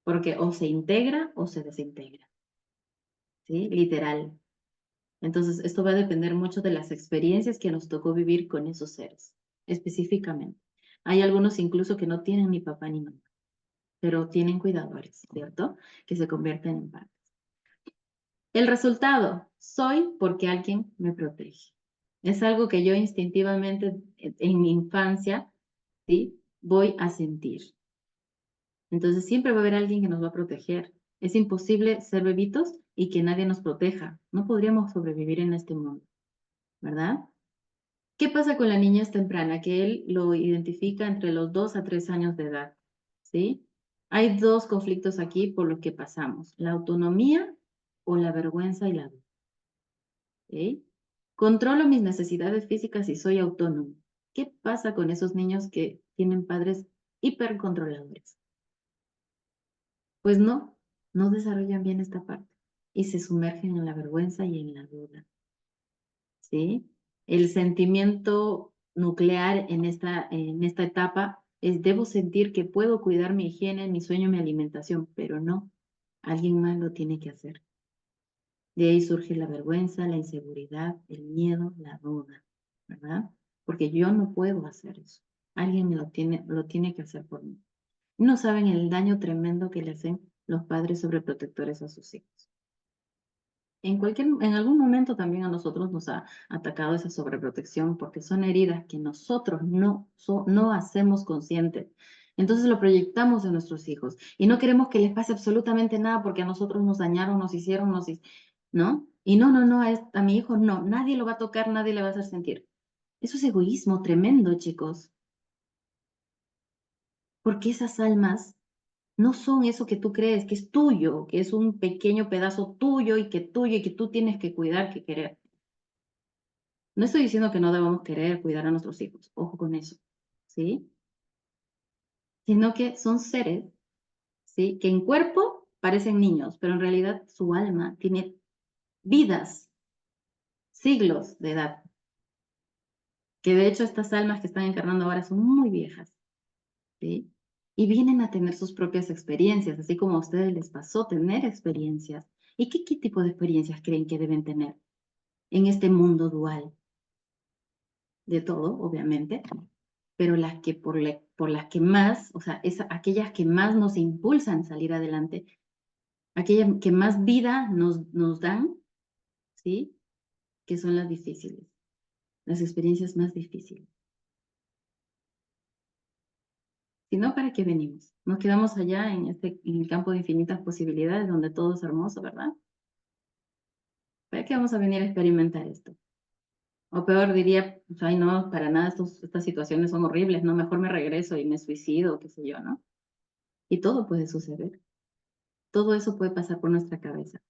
porque o se integra o se desintegra, ¿sí? Literal. Entonces, esto va a depender mucho de las experiencias que nos tocó vivir con esos seres, específicamente. Hay algunos incluso que no tienen ni papá ni mamá, pero tienen cuidadores, ¿cierto? Que se convierten en padres. El resultado, soy porque alguien me protege. Es algo que yo instintivamente en mi infancia, ¿sí? Voy a sentir. Entonces siempre va a haber alguien que nos va a proteger. Es imposible ser bebitos y que nadie nos proteja. No podríamos sobrevivir en este mundo, ¿verdad? ¿Qué pasa con la niñez temprana? Que él lo identifica entre los 2 a 3 años de edad, ¿sí? Hay dos conflictos aquí por los que pasamos, la autonomía o la vergüenza y la duda, ¿sí? Controlo mis necesidades físicas y soy autónomo. ¿Qué pasa con esos niños que tienen padres hipercontroladores? Pues no desarrollan bien esta parte y se sumergen en la vergüenza y en la duda, ¿sí? El sentimiento nuclear en esta etapa es: debo sentir que puedo cuidar mi higiene, mi sueño, mi alimentación, pero no, alguien más lo tiene que hacer. De ahí surge la vergüenza, la inseguridad, el miedo, la duda, ¿verdad? Porque yo no puedo hacer eso. Alguien me lo tiene que hacer por mí. No saben el daño tremendo que le hacen los padres sobreprotectores a sus hijos. En algún momento también a nosotros nos ha atacado esa sobreprotección porque son heridas que nosotros no hacemos conscientes. Entonces lo proyectamos en nuestros hijos y no queremos que les pase absolutamente nada porque a nosotros nos dañaron, nos hicieron, ¿no? Y no, a mi hijo no, nadie lo va a tocar, nadie le va a hacer sentir. Eso es egoísmo tremendo, chicos. Porque esas almas no son eso que tú crees, que es tuyo, que es un pequeño pedazo tuyo y que tú tienes que cuidar, que querer. No estoy diciendo que no debamos querer cuidar a nuestros hijos, ojo con eso, ¿sí? Sino que son seres, ¿sí? Que en cuerpo parecen niños, pero en realidad su alma tiene vidas, siglos de edad. Que de hecho estas almas que están encarnando ahora son muy viejas, ¿sí? Y vienen a tener sus propias experiencias, así como a ustedes les pasó tener experiencias. ¿Y qué tipo de experiencias creen que deben tener en este mundo dual? De todo, obviamente, pero las que por las que más, o sea, aquellas que más nos impulsan a salir adelante, aquellas que más vida nos dan, ¿sí? Que son las difíciles, las experiencias más difíciles. Si no, ¿para qué venimos? Nos quedamos allá en el campo de infinitas posibilidades donde todo es hermoso, ¿verdad? ¿Para qué vamos a venir a experimentar esto? O peor diría, pues, ay no, para nada, estas situaciones son horribles, no, mejor me regreso y me suicido, qué sé yo, ¿no? Y todo puede suceder. Todo eso puede pasar por nuestra cabeza.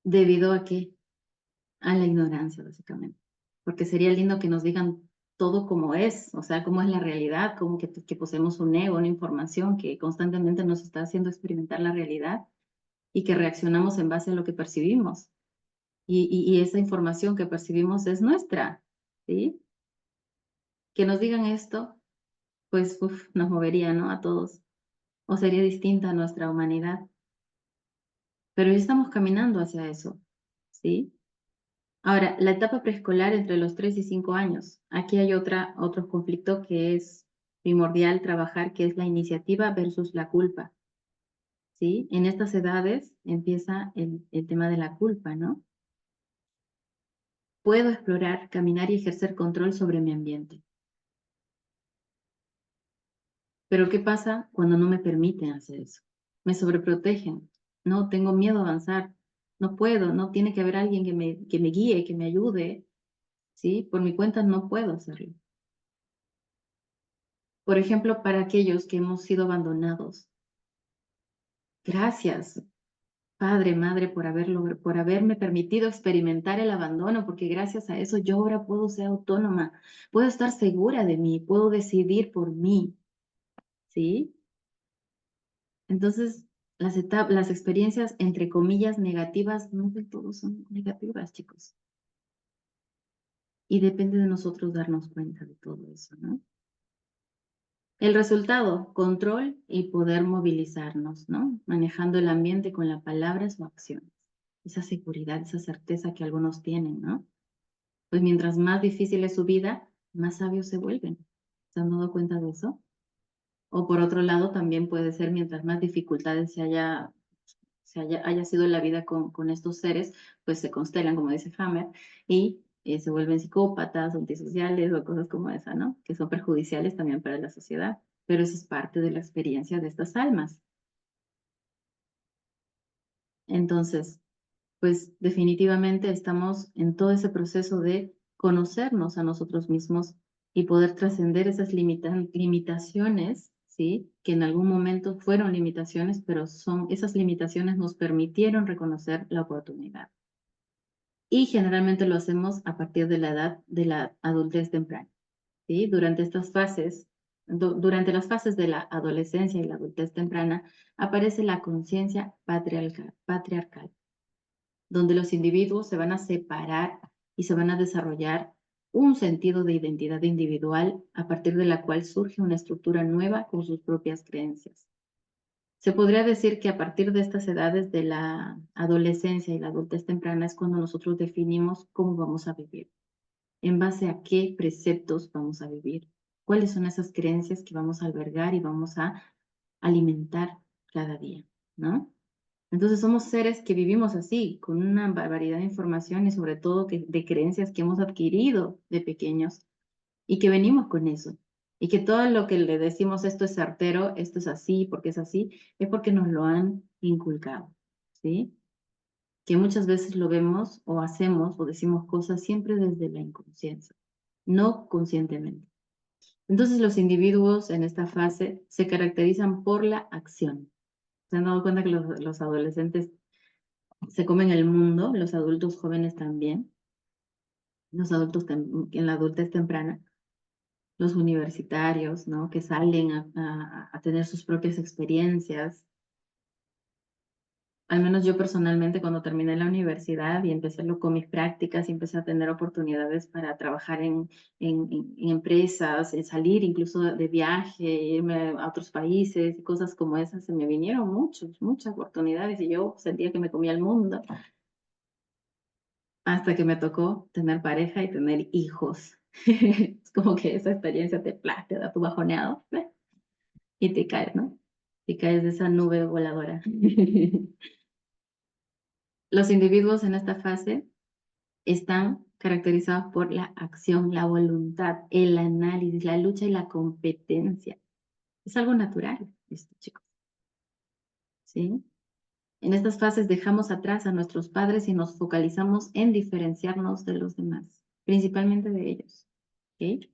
¿Debido a qué? A la ignorancia, básicamente. Porque sería lindo que nos digan todo como es, o sea, cómo es la realidad, como que poseemos un ego, una información que constantemente nos está haciendo experimentar la realidad y que reaccionamos en base a lo que percibimos. Y esa información que percibimos es nuestra, ¿sí? Que nos digan esto, pues nos movería, ¿no? A todos. O sería distinta a nuestra humanidad. Pero ya estamos caminando hacia eso, ¿sí? Ahora, la etapa preescolar entre los 3 y 5 años. Aquí hay otro conflicto que es primordial trabajar, que es la iniciativa versus la culpa, ¿sí? En estas edades empieza el tema de la culpa, ¿no? Puedo explorar, caminar y ejercer control sobre mi ambiente. Pero ¿qué pasa cuando no me permiten hacer eso? Me sobreprotegen. No, tengo miedo a avanzar. No puedo, no tiene que haber alguien que me guíe, que me ayude, ¿sí? Por mi cuenta no puedo hacerlo. Por ejemplo, para aquellos que hemos sido abandonados. Gracias. Padre, Madre, por haberme permitido experimentar el abandono, porque gracias a eso yo ahora puedo ser autónoma, puedo estar segura de mí, puedo decidir por mí, ¿sí? Entonces, las experiencias, entre comillas, negativas, no del todo son negativas, chicos. Y depende de nosotros darnos cuenta de todo eso, ¿no? El resultado, control y poder movilizarnos, ¿no? Manejando el ambiente con las palabras o acciones. Esa seguridad, esa certeza que algunos tienen, ¿no? Pues mientras más difícil es su vida, más sabios se vuelven. ¿Se han dado cuenta de eso? O por otro lado, también puede ser mientras más dificultades haya sido la vida con estos seres, pues se constelan, como dice Hammer, y se vuelven psicópatas, antisociales o cosas como esa, ¿no? Que son perjudiciales también para la sociedad. Pero eso es parte de la experiencia de estas almas. Entonces, pues definitivamente estamos en todo ese proceso de conocernos a nosotros mismos y poder trascender esas limitaciones, ¿sí? Que en algún momento fueron limitaciones, pero esas limitaciones nos permitieron reconocer la oportunidad. Y generalmente lo hacemos a partir de la edad de la adultez temprana, ¿sí? Durante estas fases, durante las fases de la adolescencia y la adultez temprana, aparece la conciencia patriarcal, donde los individuos se van a separar y se van a desarrollar un sentido de identidad individual a partir de la cual surge una estructura nueva con sus propias creencias. Se podría decir que a partir de estas edades de la adolescencia y la adultez temprana es cuando nosotros definimos cómo vamos a vivir, en base a qué preceptos vamos a vivir, cuáles son esas creencias que vamos a albergar y vamos a alimentar cada día, ¿no? Entonces somos seres que vivimos así, con una barbaridad de información y sobre todo de creencias que hemos adquirido de pequeños y que venimos con eso. Y que todo lo que le decimos esto es certero, esto es así, porque es así, es porque nos lo han inculcado, ¿sí? Que muchas veces lo vemos o hacemos o decimos cosas siempre desde la inconsciencia, no conscientemente. Entonces los individuos en esta fase se caracterizan por la acción. ¿Se han dado cuenta que los adolescentes se comen el mundo, los adultos jóvenes también, los adultos en la adultez temprana, los universitarios, ¿no? Que salen a tener sus propias experiencias? Al menos yo personalmente cuando terminé la universidad y empecé con mis prácticas y empecé a tener oportunidades para trabajar en empresas, en salir incluso de viaje, irme a otros países y cosas como esas, se me vinieron muchas oportunidades y yo sentía que me comía el mundo hasta que me tocó tener pareja y tener hijos. Es como que esa experiencia te da tu bajoneado, ¿ves? Y te caes, ¿no? Y caes de esa nube voladora. Los individuos en esta fase están caracterizados por la acción, la voluntad, el análisis, la lucha y la competencia. Es algo natural, esto, chicos. ¿Sí? En estas fases dejamos atrás a nuestros padres y nos focalizamos en diferenciarnos de los demás, principalmente de ellos. ¿Okay?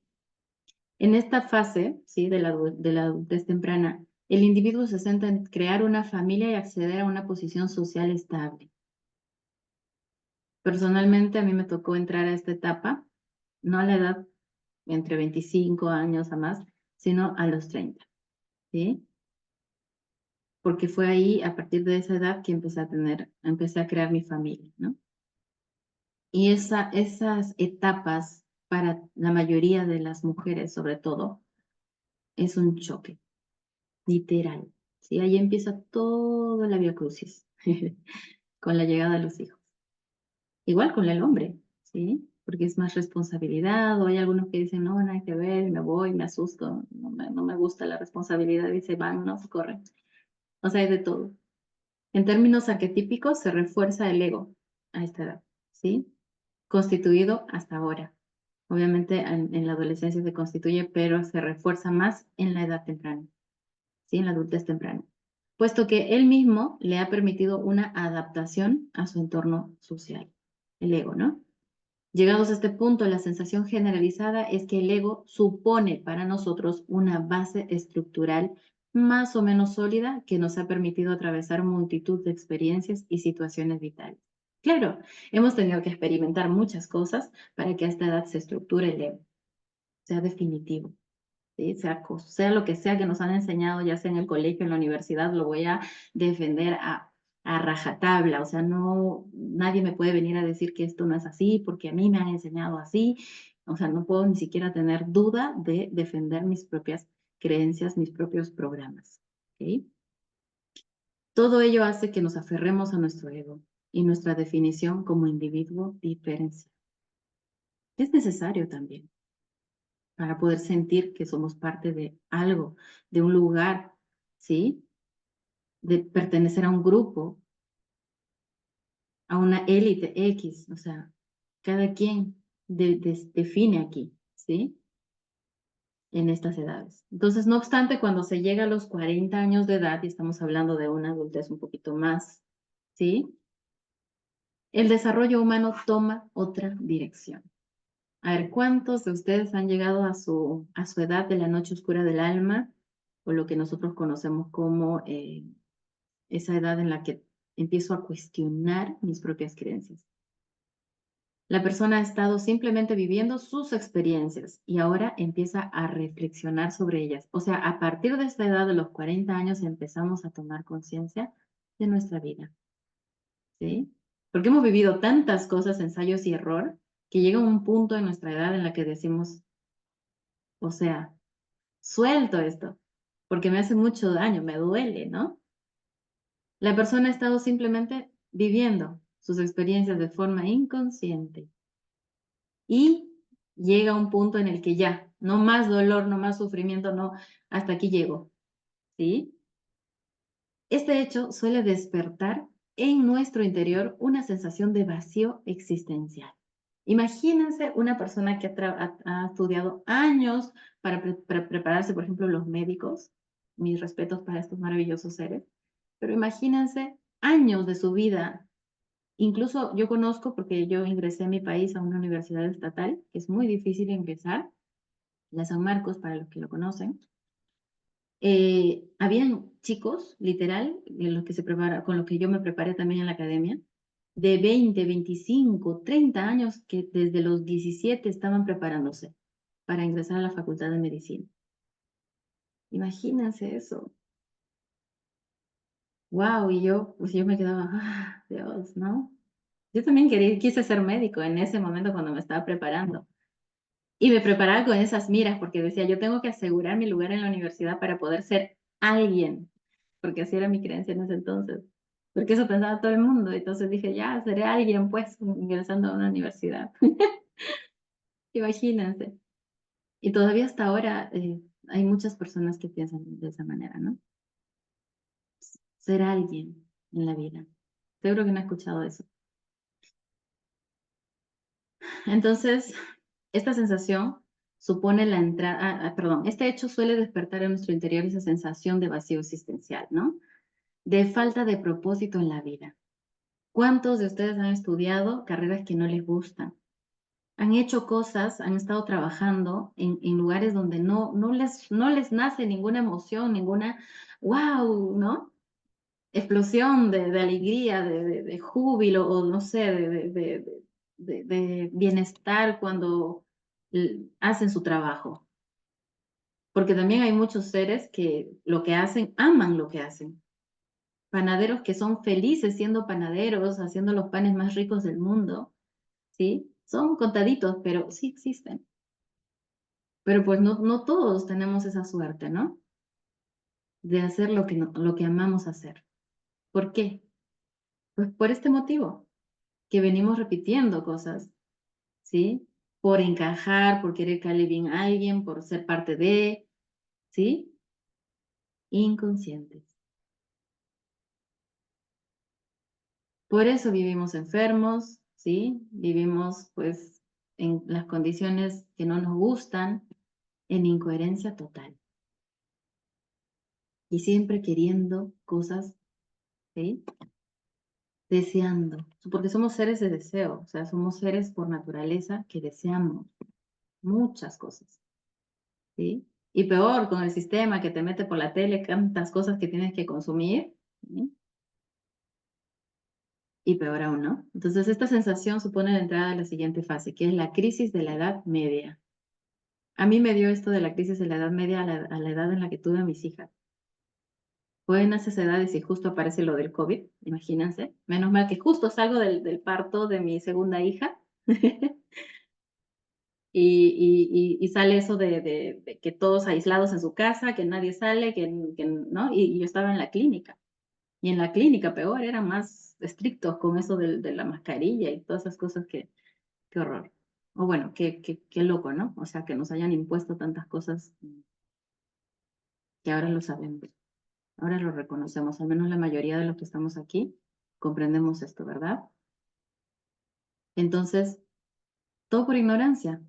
En esta fase, ¿sí? de la adultez temprana, el individuo se centra en crear una familia y acceder a una posición social estable. Personalmente, a mí me tocó entrar a esta etapa, no a la edad entre 25 años a más, sino a los 30, ¿sí? Porque fue ahí, a partir de esa edad, que empecé a crear mi familia, ¿no? Y esas etapas, para la mayoría de las mujeres, sobre todo, es un choque, literal, ¿sí? Ahí empieza toda la viacrucis, con la llegada de los hijos. Igual con el hombre, ¿sí? Porque es más responsabilidad, o hay algunos que dicen, no, nada que ver, me voy, me asusto, no me gusta la responsabilidad, y se van, no, se corren. O sea, hay de todo. En términos arquetípicos, se refuerza el ego a esta edad, ¿sí? Constituido hasta ahora. Obviamente en la adolescencia se constituye, pero se refuerza más en la edad temprana, ¿sí? En la adultez temprana. Puesto que él mismo le ha permitido una adaptación a su entorno social, el ego, ¿no? Llegados a este punto, la sensación generalizada es que el ego supone para nosotros una base estructural más o menos sólida que nos ha permitido atravesar multitud de experiencias y situaciones vitales. Claro, hemos tenido que experimentar muchas cosas para que a esta edad se estructure el ego, sea definitivo. ¿Sí? Sea lo que sea que nos han enseñado, ya sea en el colegio, en la universidad, lo voy a defender a rajatabla. O sea, no, nadie me puede venir a decir que esto no es así, porque a mí me han enseñado así. O sea, no puedo ni siquiera tener duda de defender mis propias creencias, mis propios programas. ¿Ok? Todo ello hace que nos aferremos a nuestro ego y nuestra definición como individuo diferencial. Es necesario también para poder sentir que somos parte de algo, de un lugar, ¿sí? De pertenecer a un grupo, a una élite X, o sea, cada quien define aquí, ¿sí? En estas edades. Entonces, no obstante, cuando se llega a los 40 años de edad, y estamos hablando de una adultez un poquito más, ¿sí? El desarrollo humano toma otra dirección. A ver, ¿cuántos de ustedes han llegado a su edad de la noche oscura del alma, o lo que nosotros conocemos como esa edad en la que empiezo a cuestionar mis propias creencias? La persona ha estado simplemente viviendo sus experiencias y ahora empieza a reflexionar sobre ellas. O sea, a partir de esta edad de los 40 años empezamos a tomar conciencia de nuestra vida, ¿sí? Porque hemos vivido tantas cosas, ensayos y error, que llega un punto en nuestra edad en la que decimos, o sea, suelto esto, porque me hace mucho daño, me duele, ¿no? La persona ha estado simplemente viviendo sus experiencias de forma inconsciente y llega un punto en el que ya, no más dolor, no más sufrimiento, no, hasta aquí llego, ¿sí? Este hecho suele despertar en nuestro interior una sensación de vacío existencial. Imagínense una persona que ha estudiado años para prepararse, por ejemplo, los médicos, mis respetos para estos maravillosos seres, pero imagínense años de su vida. Incluso yo conozco, porque yo ingresé a mi país a una universidad estatal, que es muy difícil ingresar, la San Marcos, para los que lo conocen. Habían chicos, literal, con los que yo me preparé también en la academia, de 20, 25, 30 años que desde los 17 estaban preparándose para ingresar a la Facultad de Medicina. Imagínense eso. Wow, y pues yo me quedaba, Dios, ¿no? Yo también quise ser médico en ese momento cuando me estaba preparando. Y me preparaba con esas miras porque decía, yo tengo que asegurar mi lugar en la universidad para poder ser alguien, porque así era mi creencia en ese entonces. Porque eso pensaba todo el mundo. Entonces dije, ya, seré alguien, pues, ingresando a una universidad. Imagínense. Y todavía hasta ahora hay muchas personas que piensan de esa manera, ¿no? Ser alguien en la vida. Seguro que no he escuchado eso. Entonces, esta sensación supone la entrada, perdón, este hecho suele despertar en nuestro interior esa sensación de vacío existencial, ¿no? De falta de propósito en la vida. ¿Cuántos de ustedes han estudiado carreras que no les gustan? Han hecho cosas, han estado trabajando en lugares donde no les nace ninguna emoción, ninguna, wow, ¿no? Explosión de alegría, de júbilo, o no sé, de bienestar cuando hacen su trabajo. Porque también hay muchos seres que lo que hacen, aman lo que hacen. Panaderos que son felices siendo panaderos, haciendo los panes más ricos del mundo, ¿sí? Son contaditos, pero sí existen. Pero pues no todos tenemos esa suerte, ¿no? De hacer lo que amamos hacer. ¿Por qué? Pues por este motivo, que venimos repitiendo cosas, ¿sí? Por encajar, por querer caerle bien a alguien, por ser parte de, ¿sí? Inconscientes. Por eso vivimos enfermos, ¿sí? Vivimos pues en las condiciones que no nos gustan, en incoherencia total. Y siempre queriendo cosas, ¿sí? Deseando, porque somos seres de deseo, o sea, somos seres por naturaleza que deseamos muchas cosas, ¿sí? Y peor con el sistema que te mete por la tele, tantas cosas que tienes que consumir. ¿Sí? Y peor aún, ¿no? Entonces, esta sensación supone la entrada a la siguiente fase, que es la crisis de la edad media. A mí me dio esto de la crisis de la edad media a la edad en la que tuve a mis hijas. Fue en esas edades y justo aparece lo del COVID, imagínense. Menos mal que justo salgo del parto de mi segunda hija. Y sale eso de que todos aislados en su casa, que nadie sale, ¿no? Y yo estaba en la clínica. Y en la clínica peor, eran más estrictos con eso de la mascarilla y todas esas cosas qué horror. O bueno, qué loco, ¿no? O sea, que nos hayan impuesto tantas cosas que ahora lo sabemos, ahora lo reconocemos, al menos la mayoría de los que estamos aquí comprendemos esto, ¿verdad? Entonces, todo por ignorancia.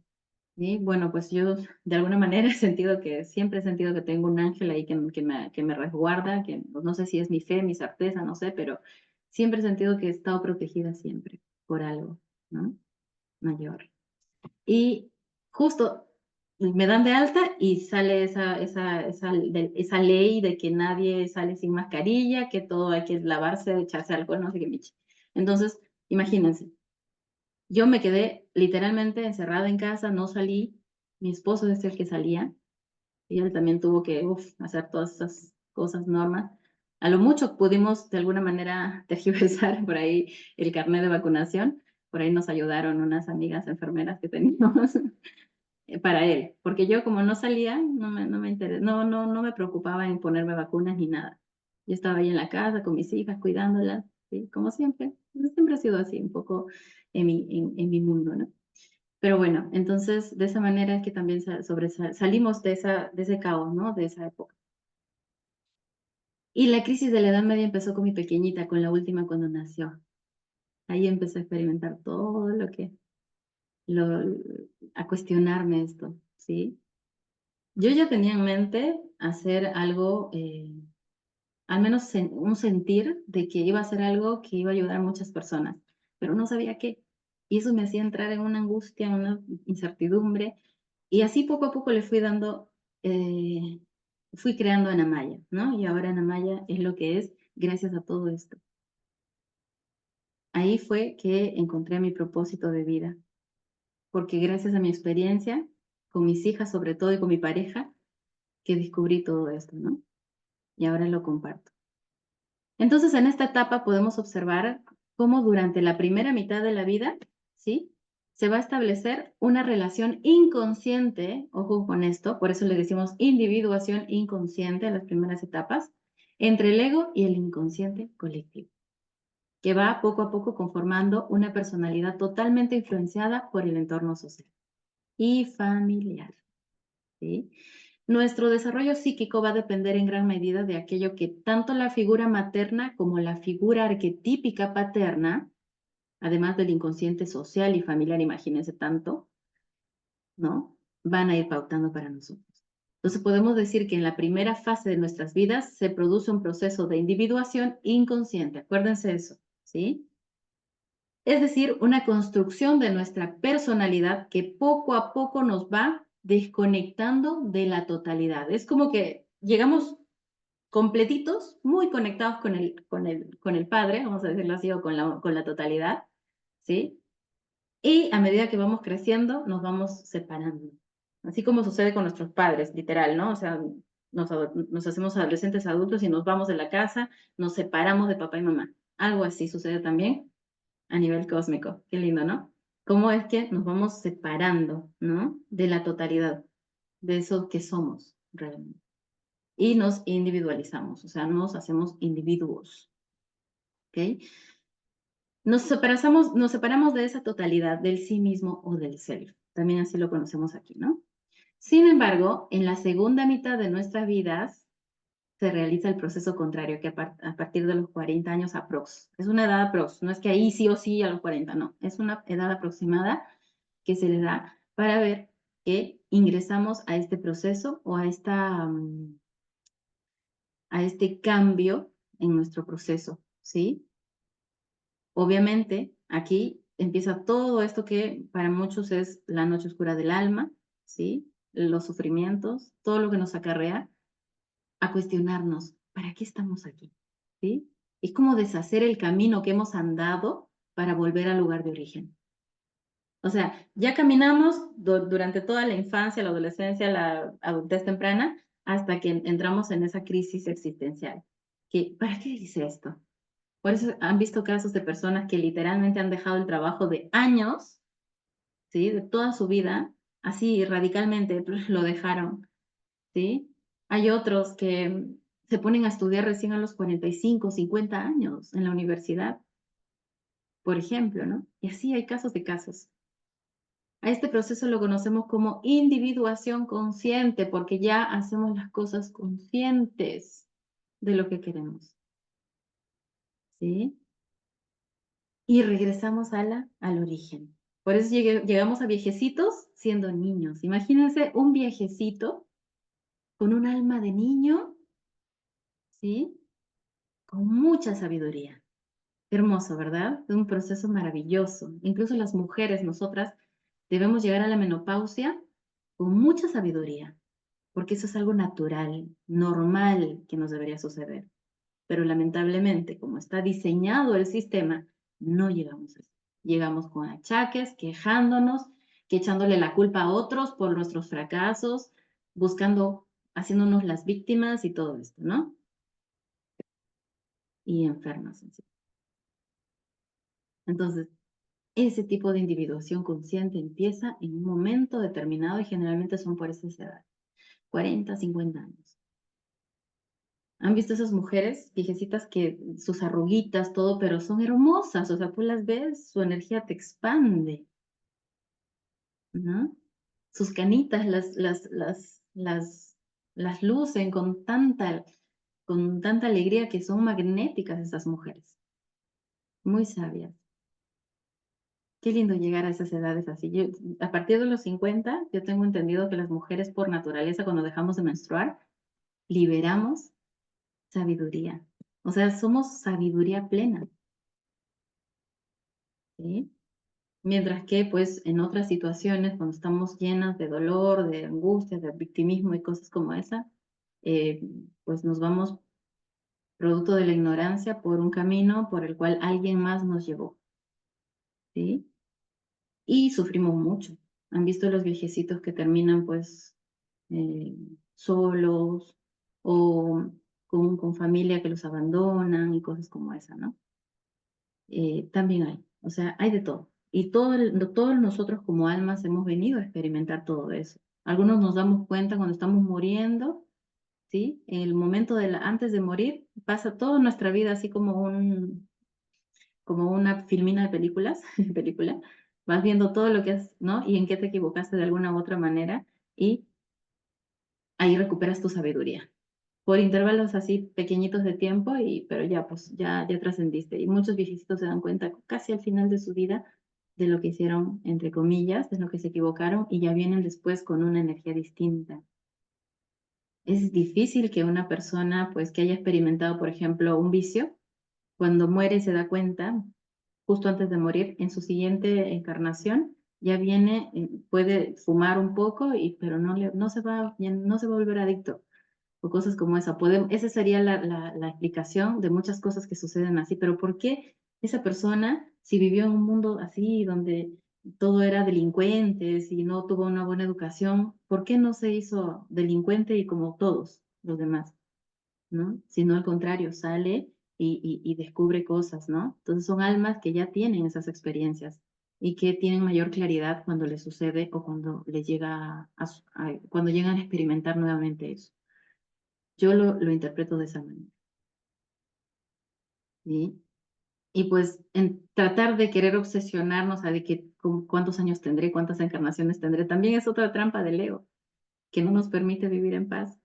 ¿Sí? Bueno, pues yo de alguna manera siempre he sentido que tengo un ángel ahí que me resguarda, que no sé si es mi fe, mi certeza, no sé, pero siempre he sentido que he estado protegida siempre por algo, ¿no? Mayor. Y justo me dan de alta y sale esa ley de que nadie sale sin mascarilla, que todo hay que lavarse, echarse alcohol, no sé qué michi. Entonces, imagínense, yo me quedé literalmente encerrada en casa, no salí. Mi esposo es el que salía. Y él también tuvo que hacer todas esas cosas, normas. A lo mucho pudimos de alguna manera tergiversar por ahí el carnet de vacunación. Por ahí nos ayudaron unas amigas enfermeras que teníamos para él. Porque yo como no salía, no me preocupaba en ponerme vacunas ni nada. Yo estaba ahí en la casa con mis hijas, cuidándolas, ¿sí? Como siempre. Siempre ha sido así, un poco en mi mundo, ¿no? Pero bueno, entonces de esa manera es que también salimos de ese caos, ¿no? De esa época. Y la crisis de la edad media empezó con mi pequeñita, con la última cuando nació. Ahí empecé a experimentar todo a cuestionarme esto, ¿sí? Yo ya tenía en mente hacer algo, al menos un sentir de que iba a hacer algo que iba a ayudar a muchas personas, pero no sabía qué. Y eso me hacía entrar en una angustia, en una incertidumbre. Y así poco a poco le fui creando Anamaya, ¿no? Y ahora Anamaya es lo que es gracias a todo esto. Ahí fue que encontré mi propósito de vida, porque gracias a mi experiencia, con mis hijas sobre todo y con mi pareja, que descubrí todo esto, ¿no? Y ahora lo comparto. Entonces, en esta etapa podemos observar cómo durante la primera mitad de la vida, ¿sí? Se va a establecer una relación inconsciente, ojo con esto, por eso le decimos individuación inconsciente en las primeras etapas, entre el ego y el inconsciente colectivo, que va poco a poco conformando una personalidad totalmente influenciada por el entorno social y familiar, ¿sí? Nuestro desarrollo psíquico va a depender en gran medida de aquello que tanto la figura materna como la figura arquetípica paterna, además del inconsciente social y familiar, imagínense tanto, ¿no? Van a ir pautando para nosotros. Entonces podemos decir que en la primera fase de nuestras vidas se produce un proceso de individuación inconsciente, acuérdense eso, ¿sí? Es decir, una construcción de nuestra personalidad que poco a poco nos va desconectando de la totalidad. Es como que llegamos completitos, muy conectados con el Padre, vamos a decirlo así, o con la totalidad, ¿sí? Y a medida que vamos creciendo, nos vamos separando. Así como sucede con nuestros padres, literal, ¿no? O sea, nos hacemos adolescentes adultos y nos vamos de la casa, nos separamos de papá y mamá. Algo así sucede también a nivel cósmico. Qué lindo, ¿no? Cómo es que nos vamos separando, ¿no? De la totalidad, de eso que somos realmente. Y nos individualizamos, o sea, nos hacemos individuos, ¿ok? Nos separamos de esa totalidad, del sí mismo o del self. También así lo conocemos aquí, ¿no? Sin embargo, en la segunda mitad de nuestras vidas se realiza el proceso contrario, que a partir de los 40 años aprox. Es una edad aprox, no es que ahí sí o sí a los 40, no. Es una edad aproximada que se le da para ver que ingresamos a este proceso o a este cambio en nuestro proceso, ¿sí? Obviamente, aquí empieza todo esto que para muchos es la noche oscura del alma, ¿sí? los sufrimientos, todo lo que nos acarrea, a cuestionarnos, ¿para qué estamos aquí? ¿Sí? Es como deshacer el camino que hemos andado para volver al lugar de origen. O sea, ya caminamos durante toda la infancia, la adolescencia, la adultez temprana, hasta que entramos en esa crisis existencial. ¿Para qué hice esto? Por eso han visto casos de personas que literalmente han dejado el trabajo de años, ¿sí? De toda su vida, así radicalmente lo dejaron, ¿sí? Hay otros que se ponen a estudiar recién a los 45, 50 años en la universidad, por ejemplo, ¿no? Y así hay casos de casos. A este proceso lo conocemos como individuación consciente, porque ya hacemos las cosas conscientes de lo que queremos, ¿sí? Y regresamos al origen. Por eso llegamos a viejecitos siendo niños. Imagínense un viejecito con un alma de niño, ¿sí? Con mucha sabiduría. Hermoso, ¿verdad? Es un proceso maravilloso. Incluso las mujeres, nosotras, debemos llegar a la menopausia con mucha sabiduría, porque eso es algo natural, normal que nos debería suceder. Pero lamentablemente, como está diseñado el sistema, no llegamos a eso. Llegamos con achaques, quejándonos, que echándole la culpa a otros por nuestros fracasos, buscando, haciéndonos las víctimas y todo esto, ¿no? Y enfermas en sí. Entonces, ese tipo de individuación consciente empieza en un momento determinado y generalmente son por esas edades, 40, 50 años. ¿Han visto esas mujeres viejecitas que sus arruguitas, todo, pero son hermosas? O sea, tú las ves, su energía te expande, ¿no? Sus canitas las lucen con tanta alegría que son magnéticas esas mujeres, muy sabias. Qué lindo llegar a esas edades así. A partir de los 50, yo tengo entendido que las mujeres por naturaleza, cuando dejamos de menstruar, liberamos sabiduría. O sea, somos sabiduría plena, ¿sí? Mientras que, pues, en otras situaciones, cuando estamos llenas de dolor, de angustia, de victimismo y cosas como esa, pues nos vamos, producto de la ignorancia, por un camino por el cual alguien más nos llevó, ¿sí? Y sufrimos mucho. ¿Han visto los viejecitos que terminan, pues, eh, solos o con familia que los abandonan y cosas como esa, ¿no? También hay, o sea, hay de todo. Y todos nosotros como almas hemos venido a experimentar todo eso. Algunos nos damos cuenta cuando estamos muriendo, ¿sí? En el momento antes de morir, pasa toda nuestra vida así como una filmina de películas, película. Vas viendo todo lo que es, ¿no? Y en qué te equivocaste de alguna u otra manera y ahí recuperas tu sabiduría. Por intervalos así pequeñitos de tiempo, pero ya, pues, ya trascendiste. Y muchos viejitos se dan cuenta casi al final de su vida de lo que hicieron, entre comillas, de lo que se equivocaron, y ya vienen después con una energía distinta. Es difícil que una persona, pues, que haya experimentado, por ejemplo, un vicio, cuando muere se da cuenta, justo antes de morir, en su siguiente encarnación, ya viene, puede fumar un poco, pero no se va a volver adicto o cosas como esa. Esa sería la explicación de muchas cosas que suceden así, pero ¿por qué esa persona, si vivió en un mundo así, donde todo era delincuentes y no tuvo una buena educación, por qué no se hizo delincuente y como todos los demás, ¿no? Sino al contrario, sale y descubre cosas, ¿no? Entonces son almas que ya tienen esas experiencias y que tienen mayor claridad cuando les sucede o cuando les llega cuando llegan a experimentar nuevamente eso. Yo lo interpreto de esa manera, ¿sí? Y pues en tratar de querer obsesionarnos a de que cuántos años tendré, cuántas encarnaciones tendré, también es otra trampa del ego, que no nos permite vivir en paz,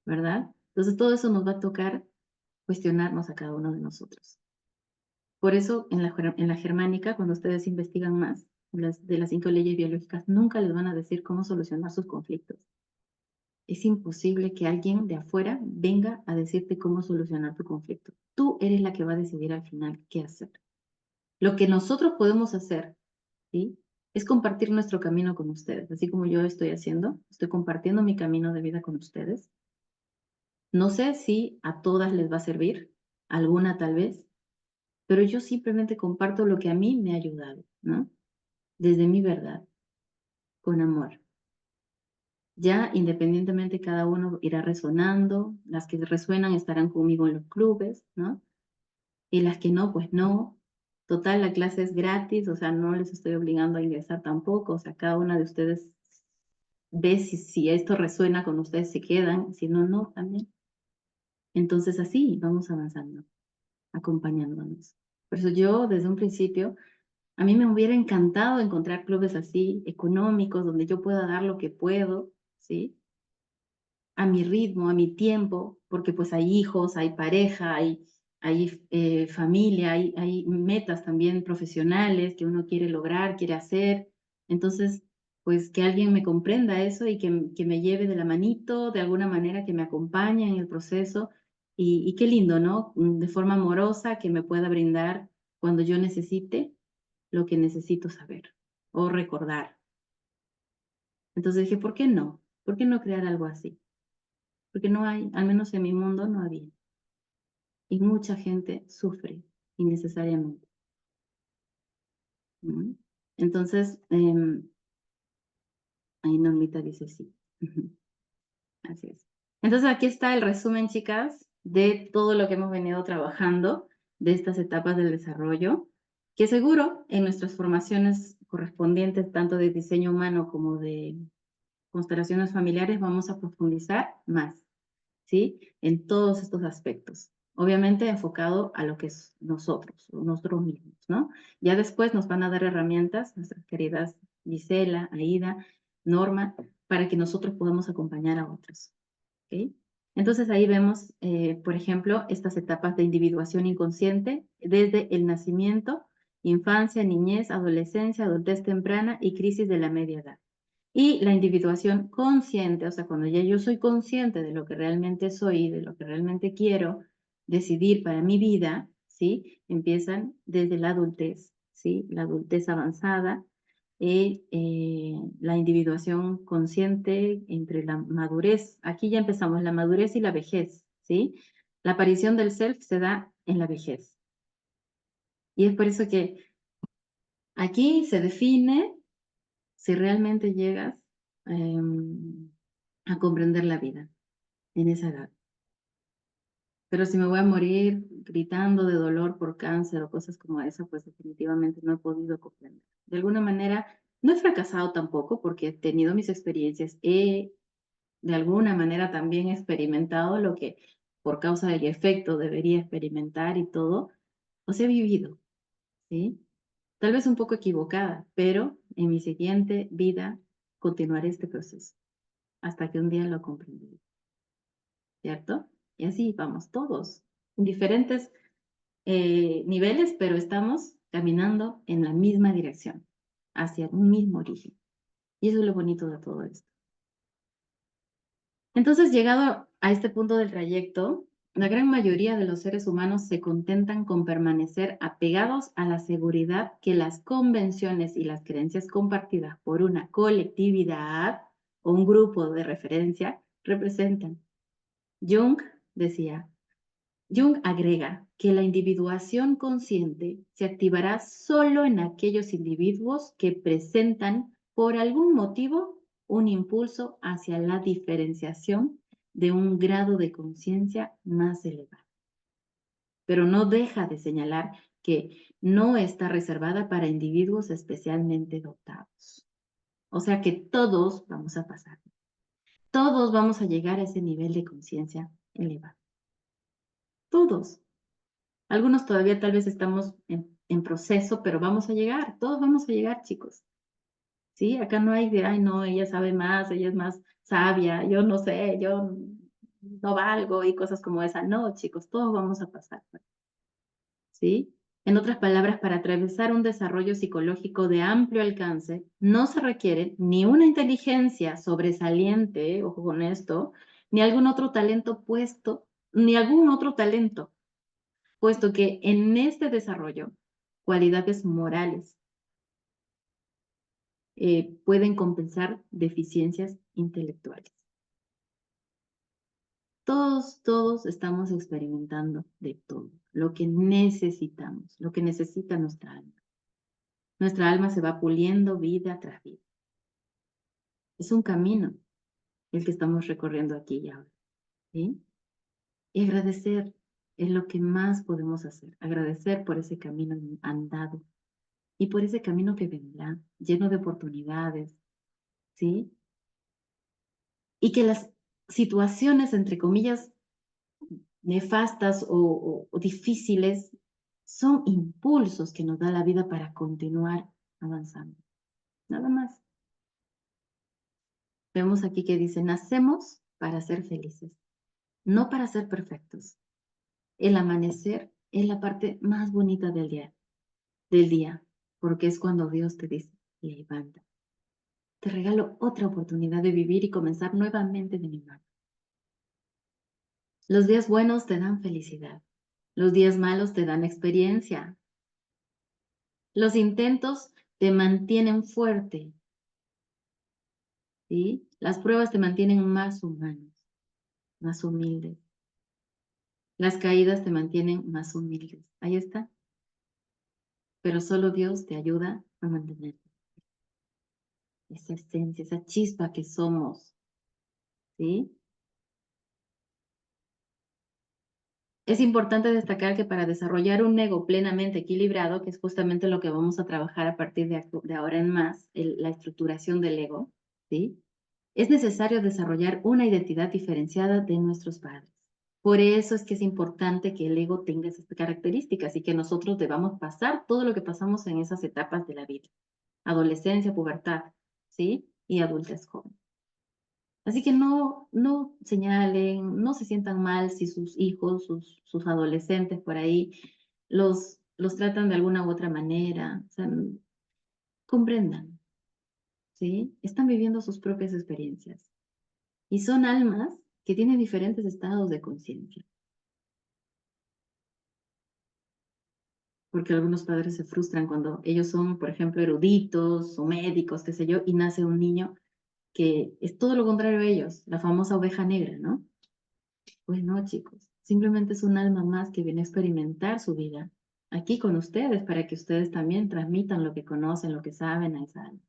¿verdad? Entonces todo eso nos va a tocar cuestionarnos a cada uno de nosotros. Por eso en la germánica, cuando ustedes investigan más de las 5 leyes biológicas, nunca les van a decir cómo solucionar sus conflictos. Es imposible que alguien de afuera venga a decirte cómo solucionar tu conflicto. Tú eres la que va a decidir al final qué hacer. Lo que nosotros podemos hacer, ¿sí? es compartir nuestro camino con ustedes, así como yo estoy haciendo, estoy compartiendo mi camino de vida con ustedes. No sé si a todas les va a servir, alguna tal vez, pero yo simplemente comparto lo que a mí me ha ayudado, ¿no? Desde mi verdad, con amor. Ya independientemente cada uno irá resonando, las que resuenan estarán conmigo en los clubes, ¿no? Y las que no, pues no. Total, la clase es gratis, o sea, no les estoy obligando a ingresar tampoco, o sea, cada una de ustedes ve si esto resuena con ustedes, se quedan, si no, no, también. Entonces así vamos avanzando, acompañándonos. Por eso yo, desde un principio, a mí me hubiera encantado encontrar clubes así, económicos, donde yo pueda dar lo que puedo, ¿sí? A mi ritmo, a mi tiempo, porque pues hay hijos, hay pareja, hay familia, hay metas también profesionales que uno quiere lograr, quiere hacer. Entonces, pues que alguien me comprenda eso y que me lleve de la manito, de alguna manera que me acompañe en el proceso. Y qué lindo, ¿no? De forma amorosa que me pueda brindar cuando yo necesite lo que necesito saber o recordar. Entonces dije, ¿por qué no? ¿Por qué no crear algo así? Porque no hay, al menos en mi mundo no había. Y mucha gente sufre innecesariamente. ¿Mm? Entonces, ahí Normita dice sí. Así es. Entonces aquí está el resumen, chicas, de todo lo que hemos venido trabajando, de estas etapas del desarrollo, que seguro en nuestras formaciones correspondientes, tanto de diseño humano como de constelaciones familiares, vamos a profundizar más, ¿sí? En todos estos aspectos. Obviamente enfocado a lo que es nosotros mismos, ¿no? Ya después nos van a dar herramientas, nuestras queridas Gisela, Aida, Norma, para que nosotros podamos acompañar a otros, ¿ok? Entonces ahí vemos, por ejemplo, estas etapas de individuación inconsciente desde el nacimiento, infancia, niñez, adolescencia, adultez temprana y crisis de la media edad. Y la individuación consciente, o sea, cuando ya yo soy consciente de lo que realmente soy, de lo que realmente quiero decidir para mi vida, ¿sí? Empiezan desde la adultez, ¿sí? La adultez avanzada, la individuación consciente entre la madurez. Aquí ya empezamos, la madurez y la vejez, ¿sí? La aparición del self se da en la vejez. Y es por eso que aquí se define si realmente llegas a comprender la vida en esa edad. Pero si me voy a morir gritando de dolor por cáncer o cosas como esa, pues definitivamente no he podido comprender. De alguna manera, no he fracasado tampoco porque he tenido mis experiencias, he de alguna manera también experimentado lo que por causa del efecto debería experimentar y todo, os he vivido, ¿sí? Tal vez un poco equivocada, pero en mi siguiente vida continuaré este proceso hasta que un día lo comprendí, ¿cierto? Y así vamos todos, en diferentes niveles, pero estamos caminando en la misma dirección, hacia un mismo origen. Y eso es lo bonito de todo esto. Entonces, llegado a este punto del trayecto, la gran mayoría de los seres humanos se contentan con permanecer apegados a la seguridad que las convenciones y las creencias compartidas por una colectividad o un grupo de referencia representan. Jung decía, Jung agrega que la individuación consciente se activará solo en aquellos individuos que presentan por algún motivo un impulso hacia la diferenciación de un grado de conciencia más elevado. Pero no deja de señalar que no está reservada para individuos especialmente dotados. O sea que todos vamos a pasar. Todos vamos a llegar a ese nivel de conciencia elevado. Todos. Algunos todavía tal vez estamos en proceso, pero vamos a llegar, todos vamos a llegar, chicos. ¿Sí? Acá no hay de, ay, no, ella sabe más, ella es más sabia, yo no sé, yo no valgo y cosas como esa. No, chicos, todos vamos a pasar. ¿Sí? En otras palabras, para atravesar un desarrollo psicológico de amplio alcance, no se requiere ni una inteligencia sobresaliente, ojo con esto, ni algún otro talento puesto que en este desarrollo, cualidades morales pueden compensar deficiencias intelectuales. Todos estamos experimentando de todo, lo que necesitamos, lo que necesita nuestra alma. Nuestra alma se va puliendo vida tras vida. Es un camino el que estamos recorriendo aquí y ahora, ¿sí? Y agradecer es lo que más podemos hacer, agradecer por ese camino andado y por ese camino que vendrá, lleno de oportunidades, ¿sí? Y que las situaciones, entre comillas, nefastas o difíciles, son impulsos que nos da la vida para continuar avanzando. Nada más. Vemos aquí que dice, nacemos para ser felices, no para ser perfectos. El amanecer es la parte más bonita del día, porque es cuando Dios te dice, levanta. Te regalo otra oportunidad de vivir y comenzar nuevamente de mi mano. Los días buenos te dan felicidad. Los días malos te dan experiencia. Los intentos te mantienen fuerte, ¿sí? Las pruebas te mantienen más humanos, más humildes. Las caídas te mantienen más humildes. Ahí está. Pero solo Dios te ayuda a mantenerte. Esa esencia, esa chispa que somos, ¿sí? Es importante destacar que para desarrollar un ego plenamente equilibrado, que es justamente lo que vamos a trabajar a partir de ahora en más, la estructuración del ego, ¿sí? Es necesario desarrollar una identidad diferenciada de nuestros padres. Por eso es que es importante que el ego tenga esas características y que nosotros debamos pasar todo lo que pasamos en esas etapas de la vida. Adolescencia, pubertad, ¿sí? Y adultez joven. Así que no señalen, no se sientan mal si sus hijos, sus adolescentes por ahí los tratan de alguna u otra manera. O sea, comprendan, ¿sí? Están viviendo sus propias experiencias. Y son almas que tienen diferentes estados de conciencia. Porque algunos padres se frustran cuando ellos son, por ejemplo, eruditos o médicos, qué sé yo, y nace un niño que es todo lo contrario a ellos, la famosa oveja negra, ¿no? Pues no, chicos, simplemente es un alma más que viene a experimentar su vida aquí con ustedes para que ustedes también transmitan lo que conocen, lo que saben a esa alma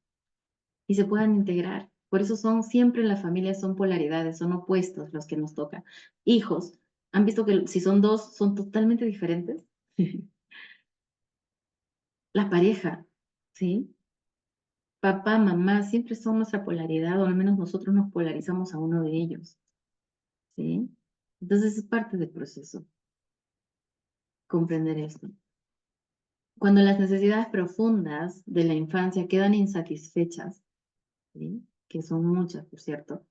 y se puedan integrar. Por eso son siempre en la familia son polaridades, son opuestos los que nos tocan. Hijos, ¿han visto que si son dos son totalmente diferentes? La pareja, ¿sí? Papá, mamá, siempre son nuestra polaridad, o al menos nosotros nos polarizamos a uno de ellos, ¿sí? Entonces es parte del proceso, comprender esto. Cuando las necesidades profundas de la infancia quedan insatisfechas, ¿sí? Que son muchas, por cierto,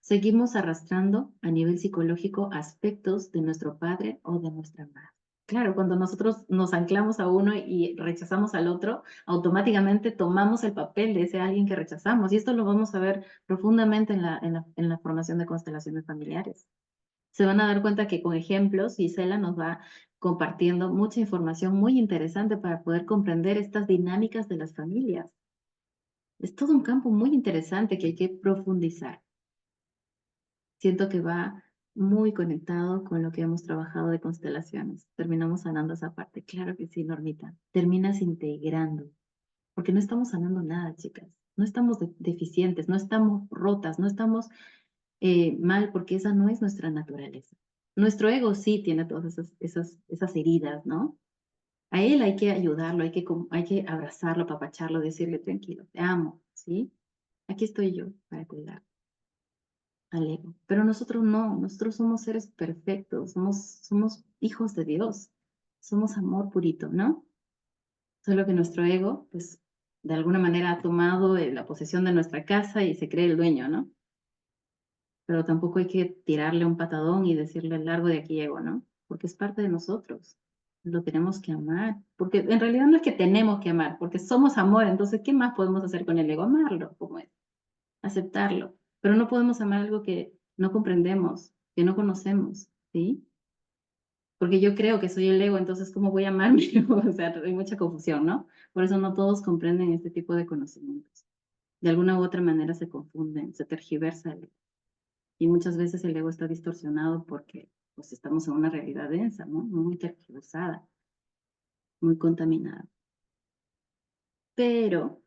seguimos arrastrando a nivel psicológico aspectos de nuestro padre o de nuestra madre. Claro, cuando nosotros nos anclamos a uno y rechazamos al otro, automáticamente tomamos el papel de ese alguien que rechazamos. Y esto lo vamos a ver profundamente en la formación de constelaciones familiares. Se van a dar cuenta que con ejemplos, Gisela nos va compartiendo mucha información muy interesante para poder comprender estas dinámicas de las familias. Es todo un campo muy interesante que hay que profundizar. Siento que va muy conectado con lo que hemos trabajado de constelaciones. Terminamos sanando esa parte. Claro que sí, Normita. Terminas integrando. Porque no estamos sanando nada, chicas. No estamos deficientes, no estamos rotas, no estamos mal, porque esa no es nuestra naturaleza. Nuestro ego sí tiene todas esas heridas, ¿no? A él hay que ayudarlo, hay que abrazarlo, apapacharlo, decirle, tranquilo, te amo, ¿sí? Aquí estoy yo para cuidar al ego. Pero nosotros no, nosotros somos seres perfectos, somos hijos de Dios, somos amor purito, ¿no? Solo que nuestro ego, pues, de alguna manera ha tomado la posesión de nuestra casa y se cree el dueño, ¿no? Pero tampoco hay que tirarle un patadón y decirle largo de aquí ego, ¿no? Porque es parte de nosotros. Lo tenemos que amar. Porque en realidad no es que tenemos que amar, porque somos amor. Entonces, ¿qué más podemos hacer con el ego? Amarlo, como es. Aceptarlo. Pero no podemos amar algo que no comprendemos, que no conocemos, ¿sí? Porque yo creo que soy el ego, entonces, ¿cómo voy a amarme? O sea, hay mucha confusión, ¿no? Por eso no todos comprenden este tipo de conocimientos. de alguna u otra manera se confunden, se tergiversa el ego. Y muchas veces el ego está distorsionado porque pues, estamos en una realidad densa, ¿no? Muy tergiversada, muy contaminada. Pero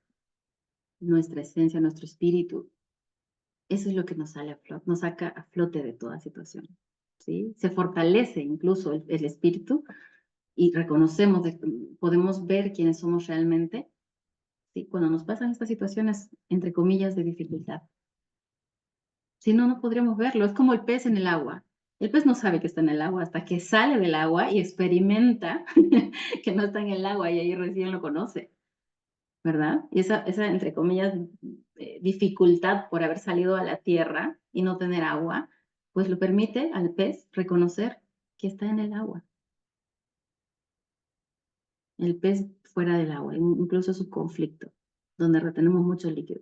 nuestra esencia, nuestro espíritu, eso es lo que nos sale a flote, nos saca a flote de toda situación, ¿sí? Se fortalece incluso el espíritu y reconocemos, podemos ver quiénes somos realmente, ¿sí? Cuando nos pasan estas situaciones, entre comillas, de dificultad. Si no, no podríamos verlo. Es como el pez en el agua. El pez no sabe que está en el agua hasta que sale del agua y experimenta que no está en el agua y ahí recién lo conoce, ¿verdad? Y esa entre comillas, dificultad por haber salido a la tierra y no tener agua, pues lo permite al pez reconocer que está en el agua. El pez fuera del agua, incluso su conflicto, donde retenemos mucho líquido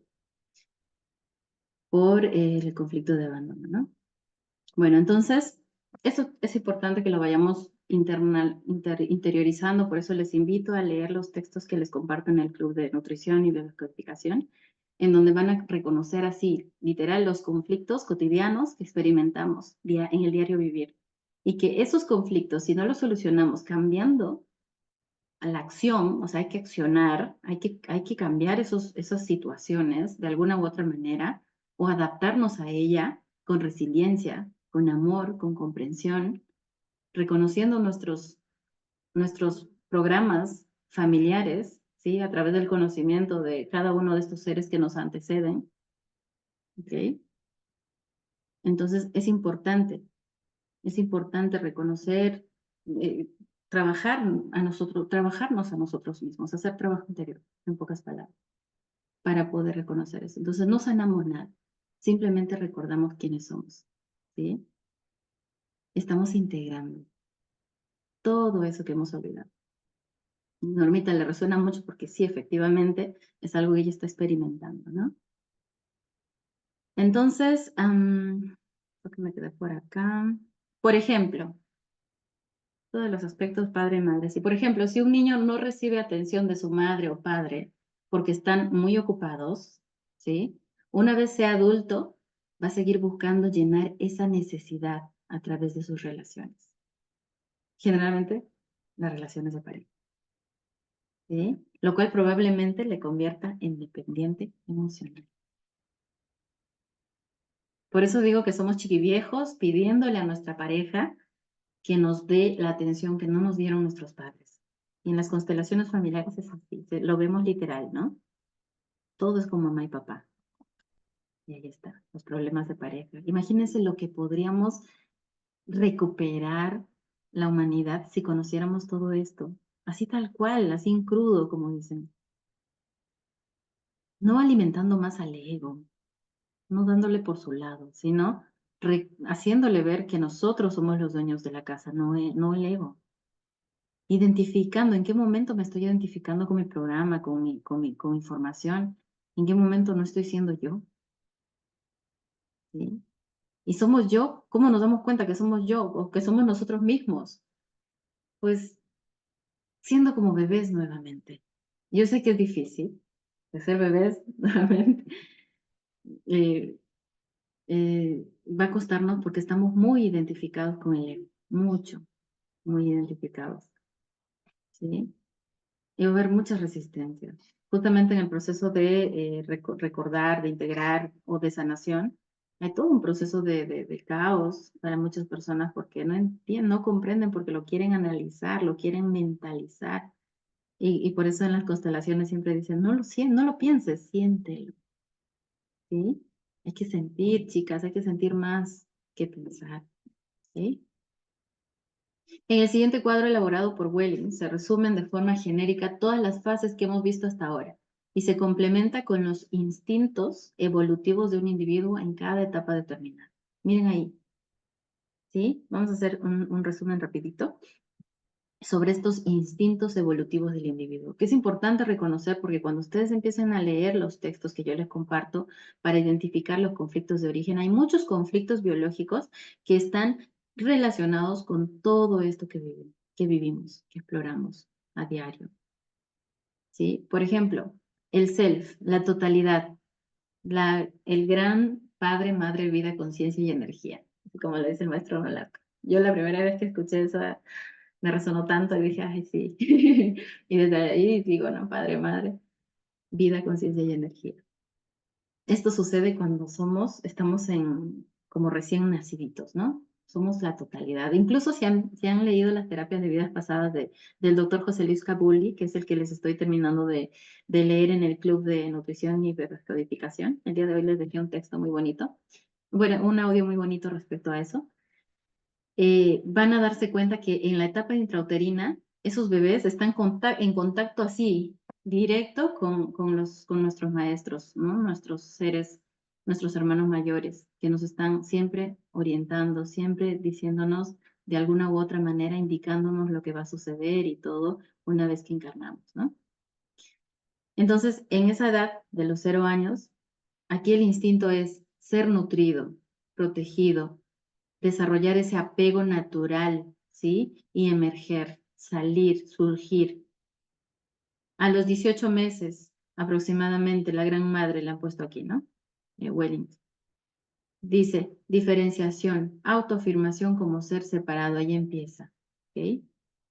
por el conflicto de abandono, ¿no? Bueno, entonces, eso es importante que lo vayamos interiorizando, por eso les invito a leer los textos que les comparto en el Club de Nutrición y Biodescodificación, en donde van a reconocer así, literal, los conflictos cotidianos que experimentamos en el diario vivir. Y que esos conflictos, si no los solucionamos cambiando a la acción, o sea, hay que accionar, hay que cambiar esas situaciones de alguna u otra manera, o adaptarnos a ella con resiliencia, con amor, con comprensión, reconociendo nuestros programas familiares, ¿sí? A través del conocimiento de cada uno de estos seres que nos anteceden, ¿ok? Entonces es importante reconocer, trabajarnos a nosotros mismos, hacer trabajo interior, en pocas palabras, para poder reconocer eso. Entonces no sanamos nada, simplemente recordamos quiénes somos, ¿sí? Estamos integrando todo eso que hemos olvidado. Normita le resuena mucho porque sí, efectivamente, es algo que ella está experimentando, ¿no? Entonces, lo que me quedé por acá. Por ejemplo, todos los aspectos padre y madre. Si, por ejemplo, si un niño no recibe atención de su madre o padre porque están muy ocupados, ¿sí? Una vez sea adulto, va a seguir buscando llenar esa necesidad a través de sus relaciones. Generalmente, las relaciones de pareja. ¿Sí? Lo cual probablemente le convierta en dependiente emocional. Por eso digo que somos chiquiviejos pidiéndole a nuestra pareja que nos dé la atención que no nos dieron nuestros padres. Y en las constelaciones familiares es así, lo vemos literal, ¿no? Todo es como mamá y papá. Y ahí está, los problemas de pareja. Imagínense lo que podríamos recuperar la humanidad si conociéramos todo esto. Así tal cual, así en crudo, como dicen. No alimentando más al ego, no dándole por su lado, sino haciéndole ver que nosotros somos los dueños de la casa, no el ego. Identificando en qué momento me estoy identificando con mi programa, con mi información, en qué momento no estoy siendo yo. ¿Sí? Y somos yo, ¿cómo nos damos cuenta que somos yo o que somos nosotros mismos? Pues siendo como bebés nuevamente. Yo sé que es difícil de ser bebés nuevamente. Va a costarnos porque estamos muy identificados con el ego, mucho, muy identificados. ¿Sí? Y va a haber muchas resistencias. Justamente en el proceso de recordar, de integrar o de sanación, hay todo un proceso de caos para muchas personas porque no entienden, no comprenden, porque lo quieren analizar, lo quieren mentalizar. Y por eso en las constelaciones siempre dicen, no lo pienses, siéntelo. ¿Sí? Hay que sentir, chicas, hay que sentir más que pensar. ¿Sí? En el siguiente cuadro elaborado por Welling se resumen de forma genérica todas las fases que hemos visto hasta ahora y se complementa con los instintos evolutivos de un individuo en cada etapa determinada. Miren ahí. ¿Sí? Vamos a hacer un resumen rapidito sobre estos instintos evolutivos del individuo, que es importante reconocer porque cuando ustedes empiecen a leer los textos que yo les comparto para identificar los conflictos de origen, hay muchos conflictos biológicos que están relacionados con todo esto que vivimos, que exploramos a diario. ¿Sí? Por ejemplo, el self, la totalidad. el gran padre, madre, vida, conciencia y energía, así como lo dice el maestro Nolasco. Yo la primera vez que escuché eso me resonó tanto y dije, ay, sí. Y desde ahí digo, no, padre, madre, vida, conciencia y energía. Esto sucede cuando estamos como recién naciditos, ¿no? Somos la totalidad. Incluso si han leído las terapias de vidas pasadas del doctor José Luis Cabulli, que es el que les estoy terminando de leer en el Club de Nutrición y Biodescodificación. El día de hoy les dejé un texto muy bonito, bueno, un audio muy bonito respecto a eso. Van a darse cuenta que en la etapa intrauterina, esos bebés están en contacto así, directo con nuestros maestros, ¿no? Nuestros seres, nuestros hermanos mayores, que nos están siempre orientando, siempre diciéndonos de alguna u otra manera, indicándonos lo que va a suceder y todo una vez que encarnamos, ¿no? Entonces, en esa edad de los 0 años, aquí el instinto es ser nutrido, protegido, desarrollar ese apego natural, ¿sí? Y emerger, salir, surgir. A los 18 meses aproximadamente, la gran madre la han puesto aquí, ¿no? Wellington. Dice, diferenciación, autoafirmación como ser separado, ahí empieza, ¿ok?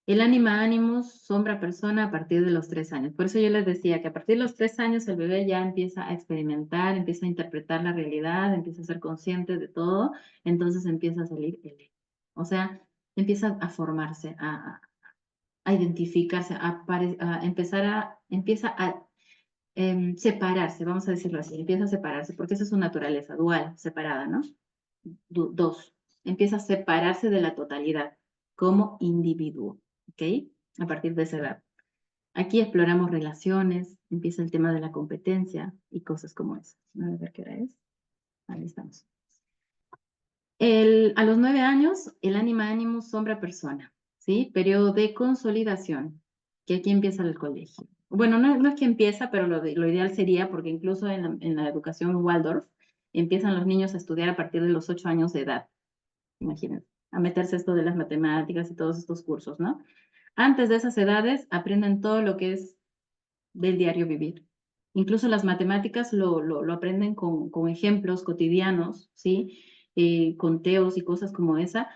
El ánima animus, sombra persona a partir de los 3 años. Por eso yo les decía que a partir de los 3 años el bebé ya empieza a experimentar, empieza a interpretar la realidad, empieza a ser consciente de todo, entonces empieza a salir el ego. O sea, empieza a formarse, a identificarse, empieza a separarse, vamos a decirlo así, empieza a separarse, porque esa es su naturaleza, dual, separada, ¿no? Dos, empieza a separarse de la totalidad como individuo, ¿ok? A partir de esa edad. Aquí exploramos relaciones, empieza el tema de la competencia y cosas como esas. A ver qué hora es. Ahí estamos. A los 9 años, el ánima animus sombra persona, ¿sí? Periodo de consolidación, que aquí empieza el colegio. Bueno, no es que empieza, pero lo ideal sería, porque incluso en la educación Waldorf, empiezan los niños a estudiar a partir de los 8 años de edad. Imagínense, a meterse esto de las matemáticas y todos estos cursos, ¿no? Antes de esas edades aprenden todo lo que es del diario vivir. Incluso las matemáticas lo aprenden con ejemplos cotidianos, ¿sí? Conteos y cosas como esa,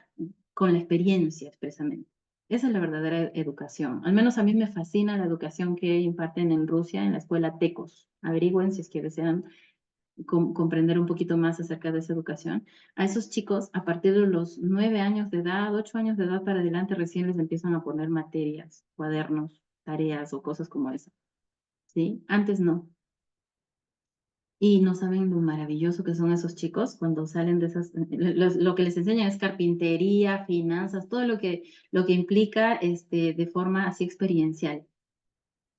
con la experiencia expresamente. Esa es la verdadera educación. Al menos a mí me fascina la educación que imparten en Rusia, en la escuela Tecos. Averigüen si es que desean comprender un poquito más acerca de esa educación. A esos chicos, a partir de los 9 años de edad, 8 años de edad para adelante, recién les empiezan a poner materias, cuadernos, tareas o cosas como esa. ¿Sí? Antes no. Y no saben lo maravilloso que son esos chicos cuando salen de esas, lo que les enseñan es carpintería, finanzas, todo lo que implica de forma así experiencial,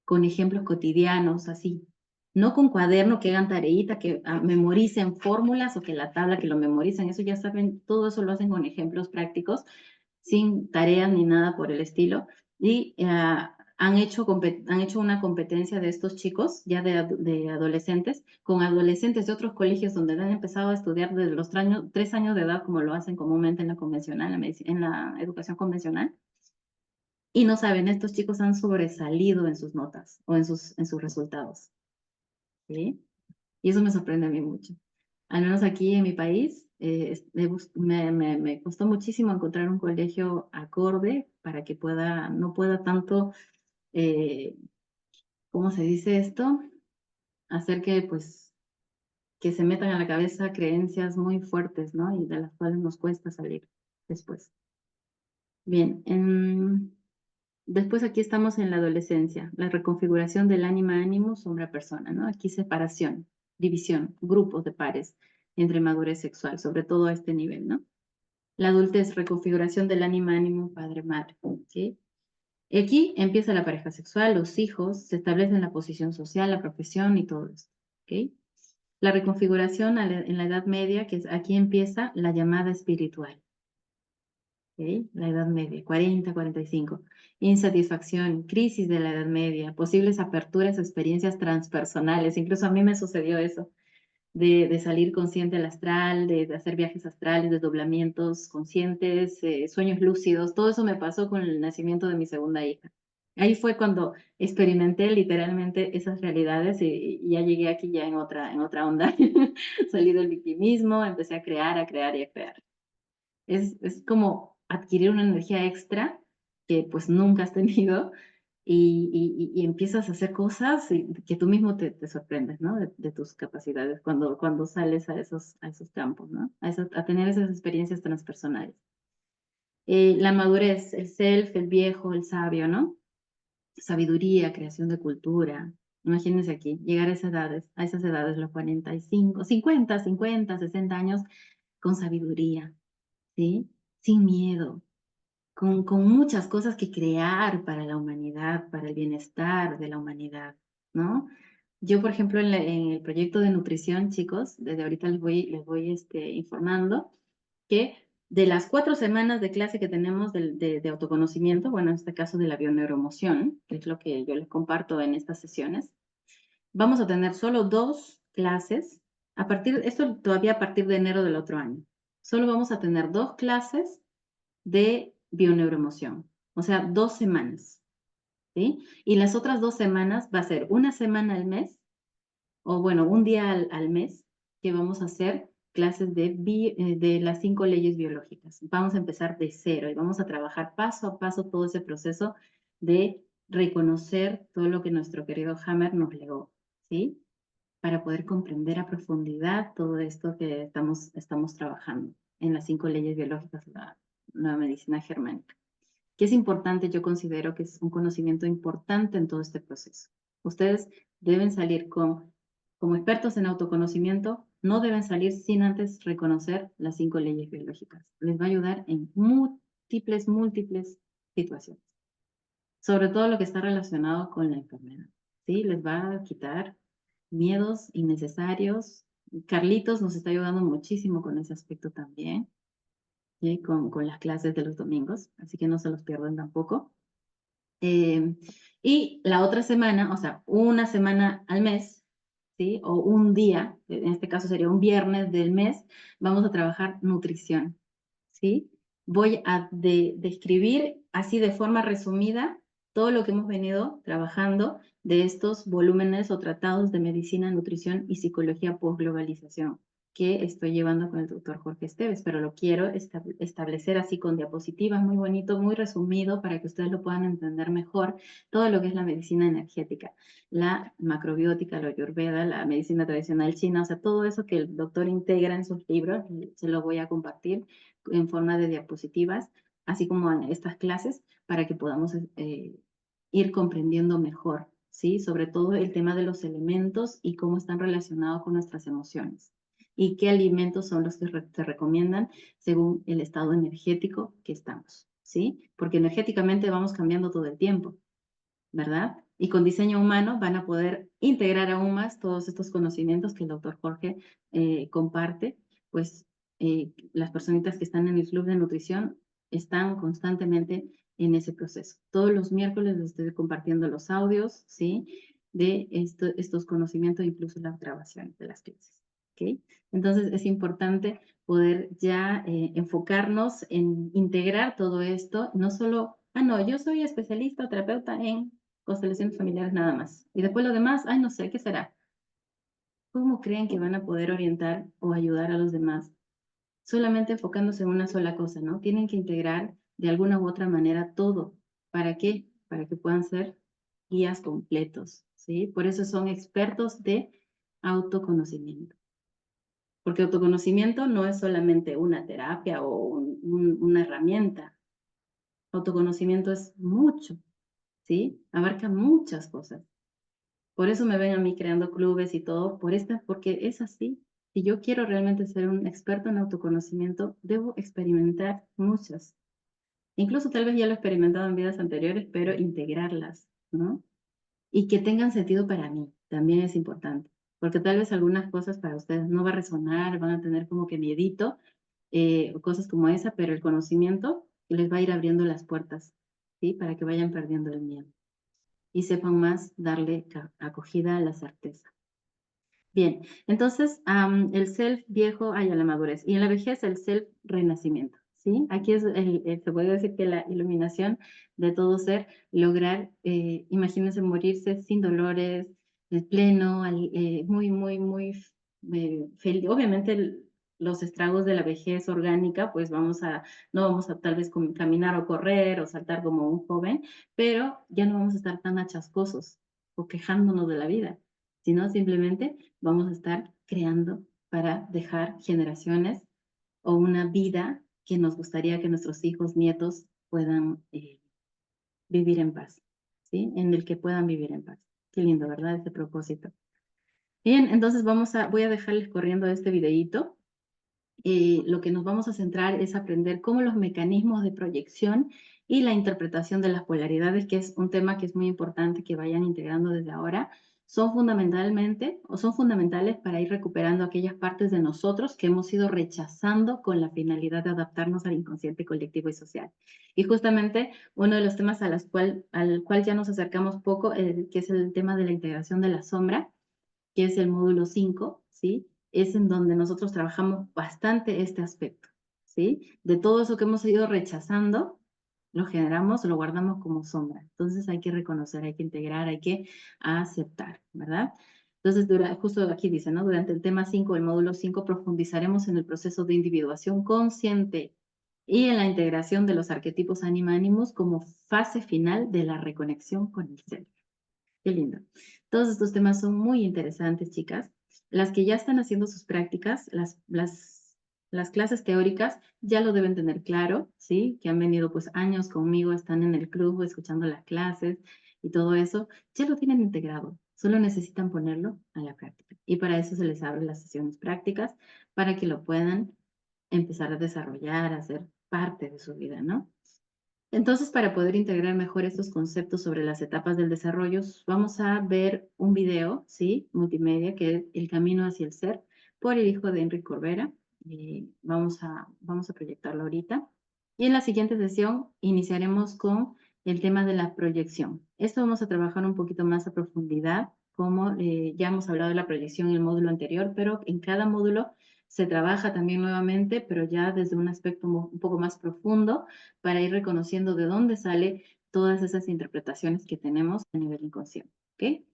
con ejemplos cotidianos, así. No con cuaderno que hagan tareita, que memoricen fórmulas o que la tabla que lo memoricen, eso ya saben, todo eso lo hacen con ejemplos prácticos, sin tareas ni nada por el estilo. Y han hecho una competencia de estos chicos, ya de adolescentes, con adolescentes de otros colegios donde han empezado a estudiar desde los 3 años de edad, como lo hacen comúnmente en la convencional, en la educación convencional. Y no saben, estos chicos han sobresalido en sus notas o en sus resultados. ¿Sí? Y eso me sorprende a mí mucho. Al menos aquí en mi país, me costó muchísimo encontrar un colegio acorde para que no pueda tanto, ¿cómo se dice esto? Hacer que se metan a la cabeza creencias muy fuertes, ¿no? Y de las cuales nos cuesta salir después. Bien, después aquí estamos en la adolescencia, la reconfiguración del ánima ánimo sombra persona, ¿no? Aquí separación, división, grupos de pares entre madurez sexual, sobre todo a este nivel, ¿no? La adultez, reconfiguración del ánima ánimo padre-madre, ¿sí? Y aquí empieza la pareja sexual, los hijos, se establecen la posición social, la profesión y todo esto, ¿ok? La reconfiguración en la Edad Media, que aquí empieza la llamada espiritual. ¿Okay? La Edad Media, 40, 45. Insatisfacción, crisis de la Edad Media, posibles aperturas, experiencias transpersonales. Incluso a mí me sucedió eso, de salir consciente al astral, de hacer viajes astrales, desdoblamientos conscientes, sueños lúcidos. Todo eso me pasó con el nacimiento de mi segunda hija. Ahí fue cuando experimenté literalmente esas realidades y ya llegué aquí ya en otra onda. Salí del victimismo, empecé a crear y a crear. Es como adquirir una energía extra que pues nunca has tenido y empiezas a hacer cosas que tú mismo te sorprendes, ¿no? De tus capacidades cuando sales a esos campos, ¿no? A tener esas experiencias transpersonales. La madurez, el self, el viejo, el sabio, ¿no? Sabiduría, creación de cultura. Imagínense aquí, llegar a esas edades, los 45, 50, 60 años, con sabiduría, ¿sí? Sin miedo, con muchas cosas que crear para la humanidad, para el bienestar de la humanidad, ¿no? Yo, por ejemplo, en el proyecto de nutrición, chicos, desde ahorita les voy informando que de las 4 semanas de clase que tenemos de autoconocimiento, bueno, en este caso de la bioneuroemoción, que es lo que yo les comparto en estas sesiones, vamos a tener solo 2 clases, esto todavía a partir de enero del otro año. Solo vamos a tener 2 clases de bioneuroemoción, o sea, 2 semanas, ¿sí? Y las otras 2 semanas va a ser una semana al mes, o bueno, un día al mes, que vamos a hacer clases de las 5 leyes biológicas. Vamos a empezar de cero y vamos a trabajar paso a paso todo ese proceso de reconocer todo lo que nuestro querido Hammer nos legó, ¿sí? Para poder comprender a profundidad todo esto que estamos trabajando en las 5 leyes biológicas de la nueva medicina germánica. Que es importante, yo considero que es un conocimiento importante en todo este proceso. Ustedes deben salir como expertos en autoconocimiento, no deben salir sin antes reconocer las 5 leyes biológicas. Les va a ayudar en múltiples situaciones. Sobre todo lo que está relacionado con la enfermedad, ¿sí? Les va a quitar miedos innecesarios. Carlitos nos está ayudando muchísimo con ese aspecto también, ¿sí? Con las clases de los domingos, así que no se los pierdan tampoco. Y la otra semana, o sea, una semana al mes, ¿sí? O un día, en este caso sería un viernes del mes, vamos a trabajar nutrición, ¿sí? Voy a describir así de forma resumida todo lo que hemos venido trabajando de estos volúmenes o tratados de medicina, nutrición y psicología post-globalización que estoy llevando con el doctor Jorge Esteves, pero lo quiero establecer así con diapositivas, muy bonito, muy resumido, para que ustedes lo puedan entender mejor, todo lo que es la medicina energética, la macrobiótica, la ayurveda, la medicina tradicional china, o sea, todo eso que el doctor integra en sus libros, se lo voy a compartir en forma de diapositivas, así como en estas clases, para que podamos ir comprendiendo mejor, ¿sí? Sobre todo el tema de los elementos y cómo están relacionados con nuestras emociones y qué alimentos son los que se recomiendan según el estado energético que estamos, ¿sí? Porque energéticamente vamos cambiando todo el tiempo, ¿verdad? Y con diseño humano van a poder integrar aún más todos estos conocimientos que el doctor Jorge comparte, pues las personitas que están en el club de nutrición están constantemente en ese proceso. Todos los miércoles les estoy compartiendo los audios, ¿sí? De estos conocimientos, incluso las grabaciones de las clases, ¿ok? Entonces es importante poder ya enfocarnos en integrar todo esto, no solo, no, yo soy especialista o terapeuta en constelaciones familiares nada más. Y después lo demás, ay, no sé, ¿qué será? ¿Cómo creen que van a poder orientar o ayudar a los demás? Solamente enfocándose en una sola cosa, ¿no? Tienen que integrar de alguna u otra manera todo. ¿Para qué? Para que puedan ser guías completos, ¿sí? Por eso son expertos de autoconocimiento. Porque autoconocimiento no es solamente una terapia o una herramienta. Autoconocimiento es mucho, ¿sí? Abarca muchas cosas. Por eso me ven a mí creando clubes y todo, porque es así. Si yo quiero realmente ser un experto en autoconocimiento, debo experimentar muchas. Incluso tal vez ya lo he experimentado en vidas anteriores, pero integrarlas, ¿no? Y que tengan sentido para mí, también es importante. Porque tal vez algunas cosas para ustedes no va a resonar, van a tener como que miedito, cosas como esa, pero el conocimiento les va a ir abriendo las puertas, ¿sí? Para que vayan perdiendo el miedo y sepan más darle acogida a la certeza. Bien, entonces el self viejo hay a la madurez y en la vejez el self renacimiento, ¿sí? ¿sí? Aquí es, se puede decir que la iluminación de todo ser, lograr, imagínense morirse sin dolores, pleno, muy, muy, muy feliz. Obviamente los estragos de la vejez orgánica, pues no vamos a tal vez caminar o correr o saltar como un joven, pero ya no vamos a estar tan achascosos o quejándonos de la vida, sino simplemente vamos a estar creando para dejar generaciones o una vida que nos gustaría que nuestros hijos, nietos puedan vivir en paz, ¿sí? En el que puedan vivir en paz. Qué lindo, ¿verdad? Ese propósito. Bien, entonces voy a dejarles corriendo este videíto. Lo que nos vamos a centrar es aprender cómo los mecanismos de proyección y la interpretación de las polaridades, que es un tema que es muy importante que vayan integrando desde ahora, son fundamentales para ir recuperando aquellas partes de nosotros que hemos ido rechazando con la finalidad de adaptarnos al inconsciente colectivo y social. Y justamente uno de los temas al cual ya nos acercamos poco, que es el tema de la integración de la sombra, que es el módulo 5, ¿sí? Es en donde nosotros trabajamos bastante este aspecto, ¿sí? De todo eso que hemos ido rechazando, lo generamos, lo guardamos como sombra. Entonces hay que reconocer, hay que integrar, hay que aceptar, ¿verdad? Entonces, justo aquí dice, ¿no? Durante el tema 5, el módulo 5, profundizaremos en el proceso de individuación consciente y en la integración de los arquetipos anima-ánimos como fase final de la reconexión con el ser. Qué lindo. Todos estos temas son muy interesantes, chicas. Las que ya están haciendo sus prácticas, las clases teóricas ya lo deben tener claro, ¿sí? Que han venido pues años conmigo, están en el club escuchando las clases y todo eso, ya lo tienen integrado. Solo necesitan ponerlo a la práctica. Y para eso se les abren las sesiones prácticas para que lo puedan empezar a desarrollar, a ser parte de su vida, ¿no? Entonces, para poder integrar mejor estos conceptos sobre las etapas del desarrollo, vamos a ver un video, ¿sí? Multimedia, que es El camino hacia el ser, por el hijo de Enrique Corbera. Vamos a proyectarlo ahorita. Y en la siguiente sesión iniciaremos con el tema de la proyección. Esto vamos a trabajar un poquito más a profundidad, como ya hemos hablado de la proyección en el módulo anterior, pero en cada módulo se trabaja también nuevamente, pero ya desde un aspecto un poco más profundo, para ir reconociendo de dónde sale todas esas interpretaciones que tenemos a nivel inconsciente. ¿Ok?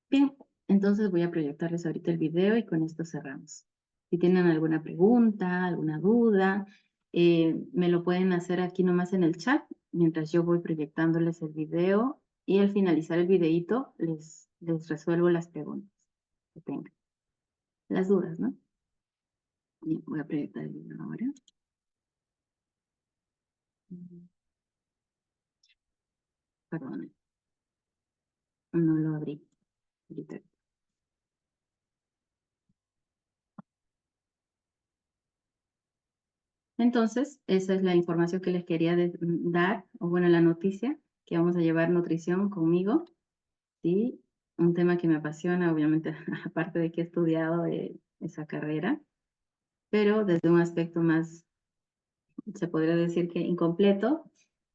Bien, entonces voy a proyectarles ahorita el video y con esto cerramos. Si tienen alguna pregunta, alguna duda, me lo pueden hacer aquí nomás en el chat, mientras yo voy proyectándoles el video y al finalizar el videito les resuelvo las preguntas que tengan. Las dudas, ¿no? Bien, voy a proyectar el video ahora. Perdón, no lo abrí. Ahorita. Entonces, esa es la información que les quería dar, o bueno, la noticia, que vamos a llevar nutrición conmigo, ¿sí? Un tema que me apasiona, obviamente, aparte de que he estudiado esa carrera, pero desde un aspecto más, se podría decir que incompleto,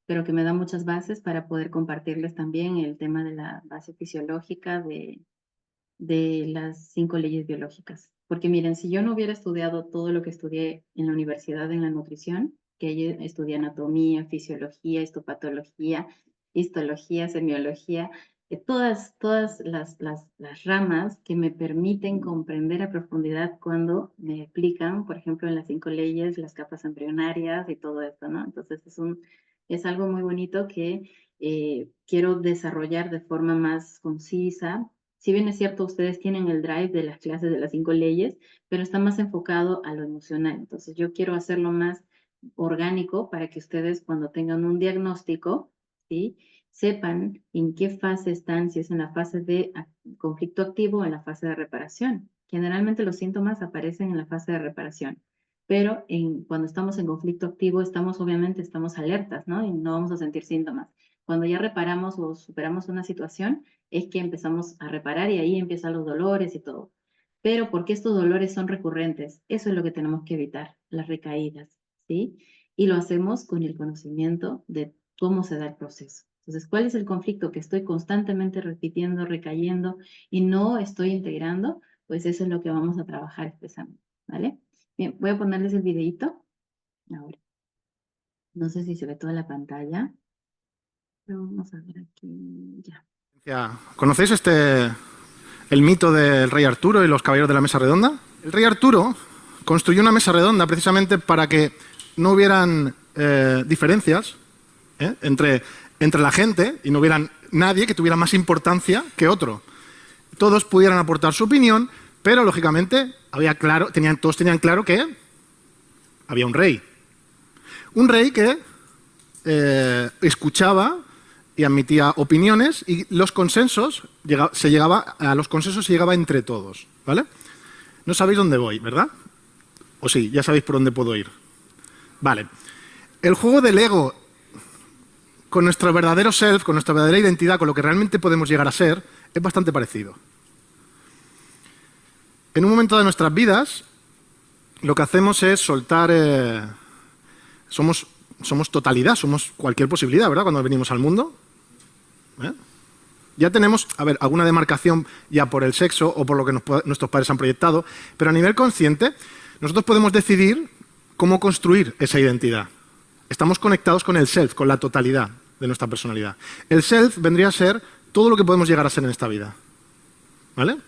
pero que me da muchas bases para poder compartirles también el tema de la base fisiológica de las 5 leyes biológicas. Porque miren, si yo no hubiera estudiado todo lo que estudié en la universidad en la nutrición, que ahí estudié anatomía, fisiología, histopatología, histología, semiología, todas las ramas que me permiten comprender a profundidad cuando me explican, por ejemplo, en las 5 leyes, las capas embrionarias y todo esto, ¿no? Entonces es algo muy bonito que quiero desarrollar de forma más concisa. Si bien es cierto, ustedes tienen el drive de las clases de las 5 leyes, pero está más enfocado a lo emocional. Entonces, yo quiero hacerlo más orgánico para que ustedes cuando tengan un diagnóstico, ¿sí? Sepan en qué fase están, si es en la fase de conflicto activo o en la fase de reparación. Generalmente los síntomas aparecen en la fase de reparación, pero cuando estamos en conflicto activo, obviamente estamos alertas, ¿no? Y no vamos a sentir síntomas. Cuando ya reparamos o superamos una situación, es que empezamos a reparar y ahí empiezan los dolores y todo. Pero ¿por qué estos dolores son recurrentes? Eso es lo que tenemos que evitar, las recaídas, ¿sí? Y lo hacemos con el conocimiento de cómo se da el proceso. Entonces, ¿cuál es el conflicto que estoy constantemente repitiendo, recayendo y no estoy integrando? Pues eso es lo que vamos a trabajar especialmente, ¿vale? Bien, voy a ponerles el videíto ahora. No sé si se ve toda la pantalla, pero vamos a ver aquí ya. ¿Conocéis el mito del rey Arturo y los caballeros de la mesa redonda? El rey Arturo construyó una mesa redonda precisamente para que no hubieran diferencias entre la gente y no hubiera nadie que tuviera más importancia que otro. Todos pudieran aportar su opinión, pero lógicamente todos tenían claro que había un rey. Un rey que escuchaba y admitía opiniones y a los consensos se llegaba entre todos, ¿vale? No sabéis dónde voy, ¿verdad? O sí, ya sabéis por dónde puedo ir. Vale. El juego del ego con nuestro verdadero self, con nuestra verdadera identidad, con lo que realmente podemos llegar a ser, es bastante parecido. En un momento de nuestras vidas, lo que hacemos es soltar... somos totalidad, somos cualquier posibilidad, ¿verdad? Cuando venimos al mundo. Ya tenemos, alguna demarcación ya por el sexo o por lo que nuestros padres han proyectado, pero a nivel consciente, nosotros podemos decidir cómo construir esa identidad. Estamos conectados con el self, con la totalidad de nuestra personalidad. El self vendría a ser todo lo que podemos llegar a ser en esta vida. ¿Vale?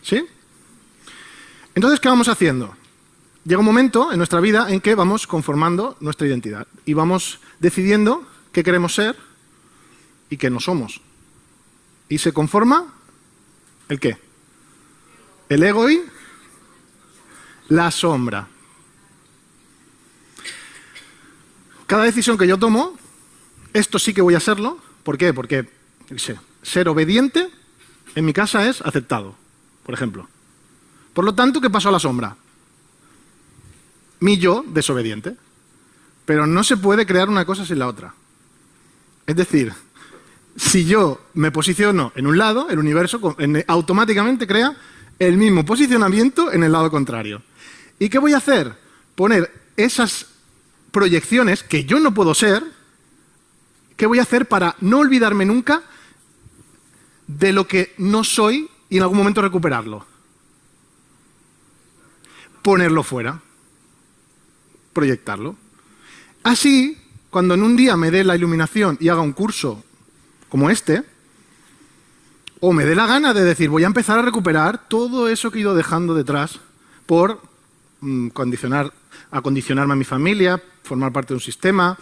¿Sí? Entonces, ¿qué vamos haciendo? Llega un momento en nuestra vida en que vamos conformando nuestra identidad y vamos decidiendo qué queremos ser y qué no somos. Y se conforma ¿el qué? El ego y la sombra. Cada decisión que yo tomo, esto sí que voy a serlo. ¿Por qué? Porque ser obediente en mi casa es aceptado, por ejemplo. Por lo tanto, ¿qué pasó a la sombra? Mi yo desobediente. Pero no se puede crear una cosa sin la otra. Es decir, si yo me posiciono en un lado, el universo automáticamente crea el mismo posicionamiento en el lado contrario. ¿Y qué voy a hacer? Poner esas proyecciones que yo no puedo ser. ¿Qué voy a hacer para no olvidarme nunca de lo que no soy y en algún momento recuperarlo? Ponerlo fuera. Proyectarlo. Así, cuando en un día me dé la iluminación y haga un curso como este, o me dé la gana de decir, voy a empezar a recuperar todo eso que he ido dejando detrás por acondicionarme a mi familia, formar parte de un sistema,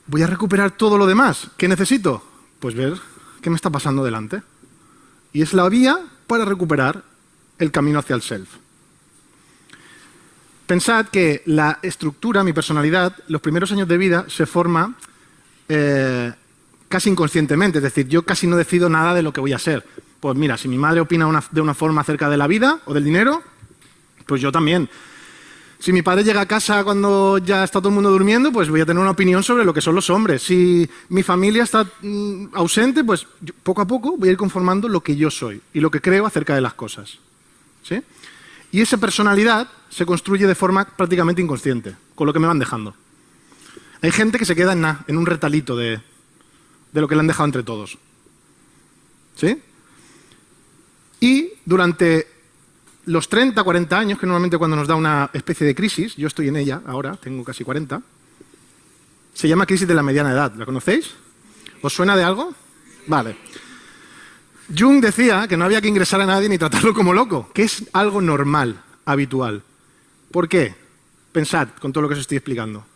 voy a recuperar todo lo demás. ¿Qué necesito? Pues ver qué me está pasando delante. Y es la vía para recuperar el camino hacia el self. Pensad que la estructura, mi personalidad, los primeros años de vida se forma casi inconscientemente, es decir, yo casi no decido nada de lo que voy a ser. Pues mira, si mi madre opina de una forma acerca de la vida o del dinero, pues yo también. Si mi padre llega a casa cuando ya está todo el mundo durmiendo, pues voy a tener una opinión sobre lo que son los hombres. Si mi familia está ausente, pues yo, poco a poco voy a ir conformando lo que yo soy y lo que creo acerca de las cosas. ¿Sí? Y esa personalidad se construye de forma prácticamente inconsciente, con lo que me van dejando. Hay gente que se queda en un retalito de lo que le han dejado entre todos. ¿Sí? Y durante los 30, 40 años, que normalmente cuando nos da una especie de crisis, yo estoy en ella ahora, tengo casi 40, se llama crisis de la mediana edad. ¿La conocéis? ¿Os suena de algo? Vale. Jung decía que no había que ingresar a nadie ni tratarlo como loco, que es algo normal, habitual. ¿Por qué? Pensad con todo lo que os estoy explicando.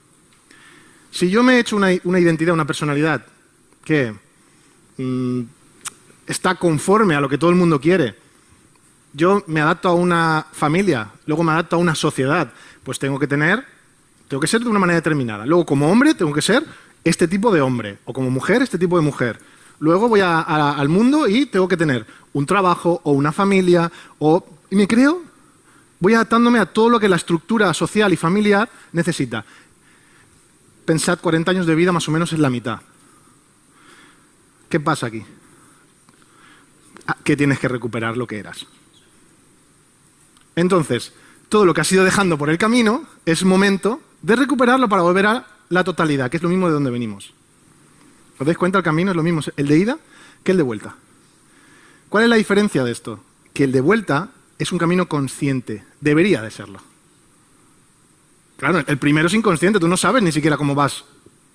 Si yo me he hecho una identidad, una personalidad que está conforme a lo que todo el mundo quiere, yo me adapto a una familia, luego me adapto a una sociedad, pues tengo que ser de una manera determinada. Luego, como hombre, tengo que ser este tipo de hombre, o como mujer, este tipo de mujer. Luego voy al mundo y tengo que tener un trabajo o una familia, y me creo, voy adaptándome a todo lo que la estructura social y familiar necesita. Pensad, 40 años de vida más o menos es la mitad. ¿Qué pasa aquí? Que tienes que recuperar lo que eras. Entonces, todo lo que has ido dejando por el camino es momento de recuperarlo para volver a la totalidad, que es lo mismo de donde venimos. ¿Os dais cuenta? El camino es lo mismo, el de ida que el de vuelta. ¿Cuál es la diferencia de esto? Que el de vuelta es un camino consciente, debería de serlo. Claro, el primero es inconsciente, tú no sabes ni siquiera cómo vas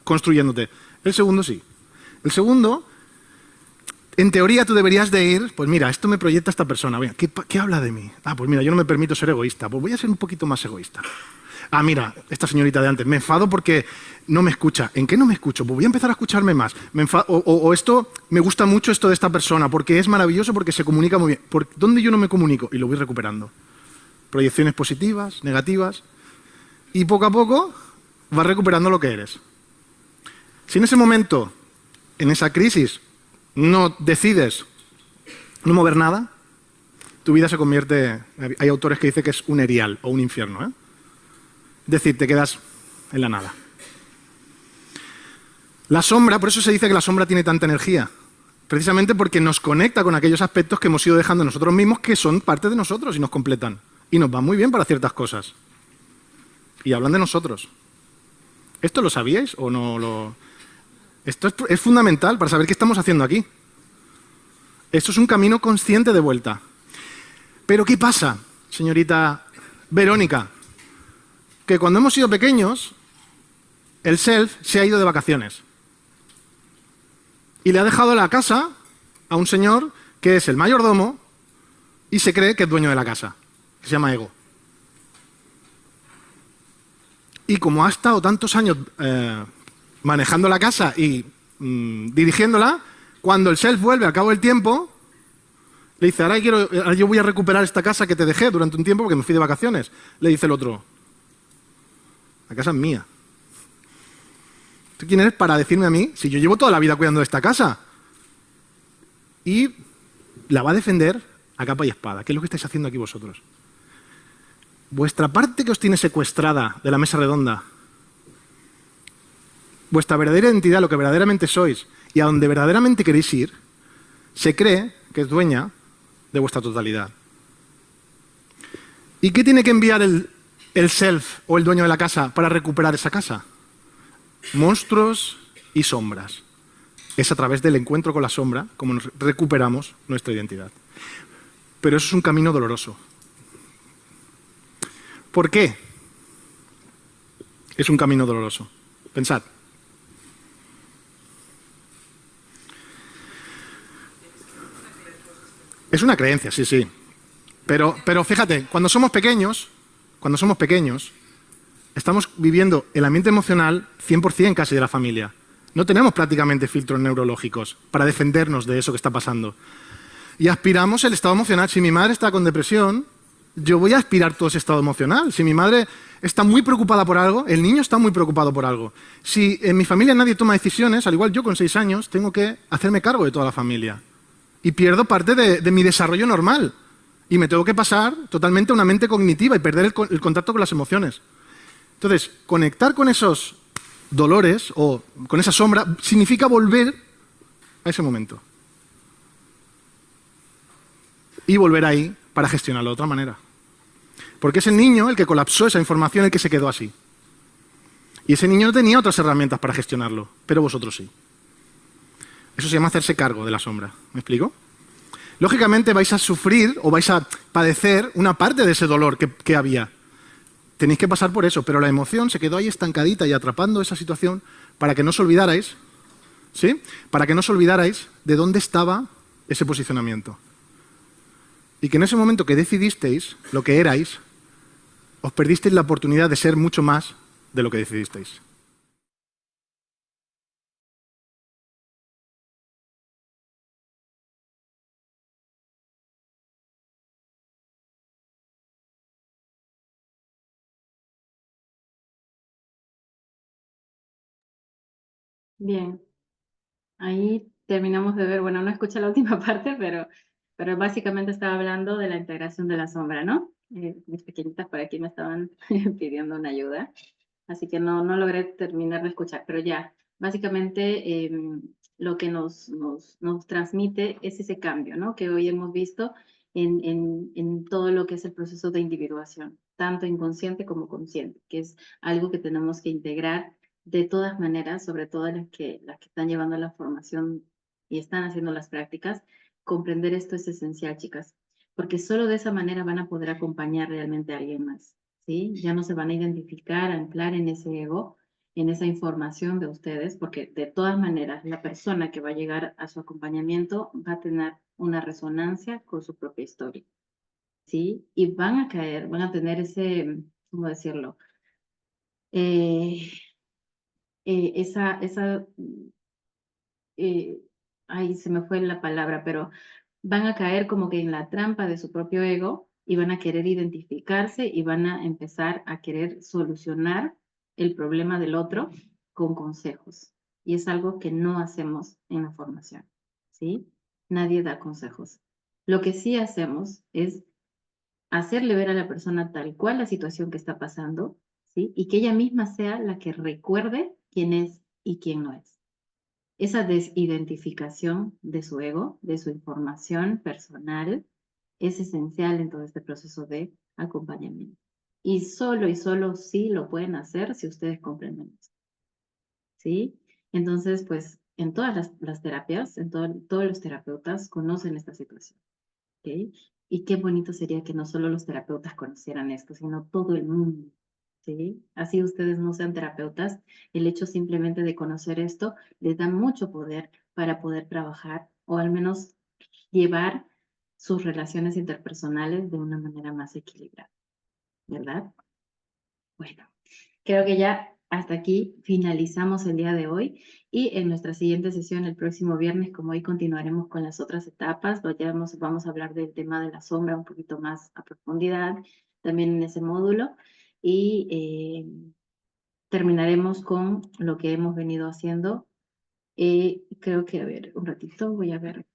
construyéndote. El segundo sí. El segundo, en teoría tú deberías de ir, pues mira, esto me proyecta esta persona, mira, ¿qué habla de mí? Ah, pues mira, yo no me permito ser egoísta, pues voy a ser un poquito más egoísta. Ah, mira, esta señorita de antes, me enfado porque no me escucha. ¿En qué no me escucho? Pues voy a empezar a escucharme más. O esto, me gusta mucho esto de esta persona, porque es maravilloso, porque se comunica muy bien. ¿Dónde yo no me comunico? Y lo voy recuperando. Proyecciones positivas, negativas, y poco a poco vas recuperando lo que eres. Si en ese momento, en esa crisis, no decides no mover nada, tu vida se convierte... Hay autores que dicen que es un erial o un infierno, ¿eh? Es decir, te quedas en la nada. La sombra, por eso se dice que la sombra tiene tanta energía, precisamente porque nos conecta con aquellos aspectos que hemos ido dejando nosotros mismos, que son parte de nosotros y nos completan. Y nos va muy bien para ciertas cosas. Y hablan de nosotros. ¿Esto lo sabíais o no lo...? Esto es fundamental para saber qué estamos haciendo aquí. Esto es un camino consciente de vuelta. Pero ¿qué pasa, señorita Verónica? Que cuando hemos sido pequeños, el self se ha ido de vacaciones. Y le ha dejado la casa a un señor que es el mayordomo y se cree que es dueño de la casa, que se llama ego. Y como ha estado tantos años manejando la casa y dirigiéndola, cuando el self vuelve al cabo del tiempo, le dice, ahora yo voy a recuperar esta casa que te dejé durante un tiempo porque me fui de vacaciones. Le dice el otro, la casa es mía. ¿Tú quién eres para decirme a mí si yo llevo toda la vida cuidando de esta casa? Y la va a defender a capa y espada. ¿Qué es lo que estáis haciendo aquí vosotros? Vuestra parte que os tiene secuestrada de la mesa redonda, vuestra verdadera identidad, lo que verdaderamente sois y a donde verdaderamente queréis ir, se cree que es dueña de vuestra totalidad. ¿Y qué tiene que enviar el self o el dueño de la casa para recuperar esa casa? Monstruos y sombras. Es a través del encuentro con la sombra como recuperamos nuestra identidad. Pero eso es un camino doloroso. ¿Por qué? Es un camino doloroso. Pensad. Es una creencia, sí, sí. Pero fíjate, cuando somos pequeños, estamos viviendo el ambiente emocional 100% casi de la familia. No tenemos prácticamente filtros neurológicos para defendernos de eso que está pasando. Y aspiramos el estado emocional. Si mi madre está con depresión, yo voy a aspirar todo ese estado emocional. Si mi madre está muy preocupada por algo, el niño está muy preocupado por algo. Si en mi familia nadie toma decisiones, al igual yo con 6 años, tengo que hacerme cargo de toda la familia. Y pierdo parte de mi desarrollo normal. Y me tengo que pasar totalmente a una mente cognitiva y perder el contacto con las emociones. Entonces, conectar con esos dolores o con esa sombra significa volver a ese momento. Y volver ahí para gestionarlo de otra manera. Porque es el niño el que colapsó esa información, el que se quedó así. Y ese niño no tenía otras herramientas para gestionarlo, pero vosotros sí. Eso se llama hacerse cargo de la sombra. ¿Me explico? Lógicamente vais a sufrir o vais a padecer una parte de ese dolor que había. Tenéis que pasar por eso, pero la emoción se quedó ahí estancadita y atrapando esa situación para que no os olvidarais, ¿sí? Para que no os olvidarais de dónde estaba ese posicionamiento. Y que en ese momento que decidisteis lo que erais, os perdisteis la oportunidad de ser mucho más de lo que decidisteis. Bien, ahí terminamos de ver, bueno, no escuché la última parte, pero básicamente estaba hablando de la integración de la sombra, ¿no? Mis pequeñitas por aquí me estaban pidiendo una ayuda, así que no logré terminar de escuchar, pero ya, básicamente lo que nos transmite es ese cambio, ¿no? Que hoy hemos visto en todo lo que es el proceso de individuación, tanto inconsciente como consciente, que es algo que tenemos que integrar de todas maneras, sobre todo las que están llevando la formación y están haciendo las prácticas, comprender esto es esencial, chicas, porque solo de esa manera van a poder acompañar realmente a alguien más, ¿sí? ¿sí? Ya no se van a identificar, a anclar en ese ego, en esa información de ustedes, porque de todas maneras la persona que va a llegar a su acompañamiento va a tener una resonancia con su propia historia, ¿sí? Y van a caer, van a tener ese, ¿cómo decirlo? Esa ahí se me fue la palabra, pero van a caer como que en la trampa de su propio ego y van a querer identificarse y van a empezar a querer solucionar el problema del otro con consejos. Y es algo que no hacemos en la formación, ¿sí? Nadie da consejos. Lo que sí hacemos es hacerle ver a la persona tal cual la situación que está pasando, ¿sí? Y que ella misma sea la que recuerde quién es y quién no es. Esa desidentificación de su ego, de su información personal, es esencial en todo este proceso de acompañamiento. Y solo sí lo pueden hacer si ustedes comprenden eso, ¿sí? Entonces, pues, en todas las terapias, todos los terapeutas conocen esta situación, ¿ok? Y qué bonito sería que no solo los terapeutas conocieran esto, sino todo el mundo, ¿sí? Así ustedes no sean terapeutas, el hecho simplemente de conocer esto les da mucho poder para poder trabajar o al menos llevar sus relaciones interpersonales de una manera más equilibrada, ¿verdad? Bueno, creo que ya hasta aquí finalizamos el día de hoy y en nuestra siguiente sesión el próximo viernes, como hoy continuaremos con las otras etapas, vamos a hablar del tema de la sombra un poquito más a profundidad, también en ese módulo y terminaremos con lo que hemos venido haciendo. Creo que, a ver, un ratito voy a ver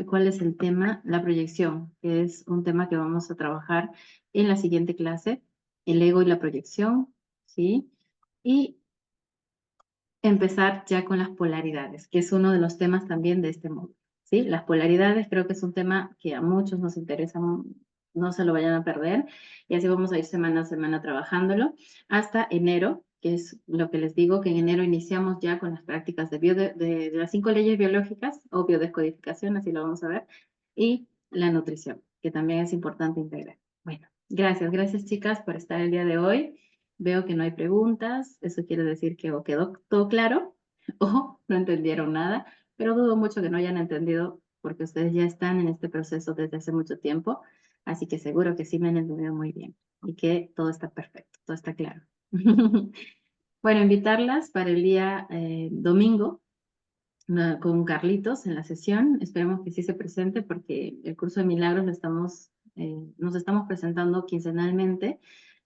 cuál es el tema, la proyección, que es un tema que vamos a trabajar en la siguiente clase, el ego y la proyección, ¿sí? Y empezar ya con las polaridades, que es uno de los temas también de este módulo, ¿sí? Las polaridades creo que es un tema que a muchos nos interesa, no se lo vayan a perder, y así vamos a ir semana a semana trabajándolo hasta enero, que es lo que les digo, que en enero iniciamos ya con las prácticas de las 5 leyes biológicas o biodescodificación, así lo vamos a ver, y la nutrición, que también es importante integrar. Bueno, gracias chicas por estar el día de hoy. Veo que no hay preguntas, eso quiere decir que o quedó todo claro o no entendieron nada, pero dudo mucho que no hayan entendido porque ustedes ya están en este proceso desde hace mucho tiempo, así que seguro que sí me han entendido muy bien y que todo está perfecto, todo está claro. Bueno, invitarlas para el día domingo con Carlitos en la sesión. Esperemos que sí se presente porque el curso de milagros nos estamos presentando quincenalmente,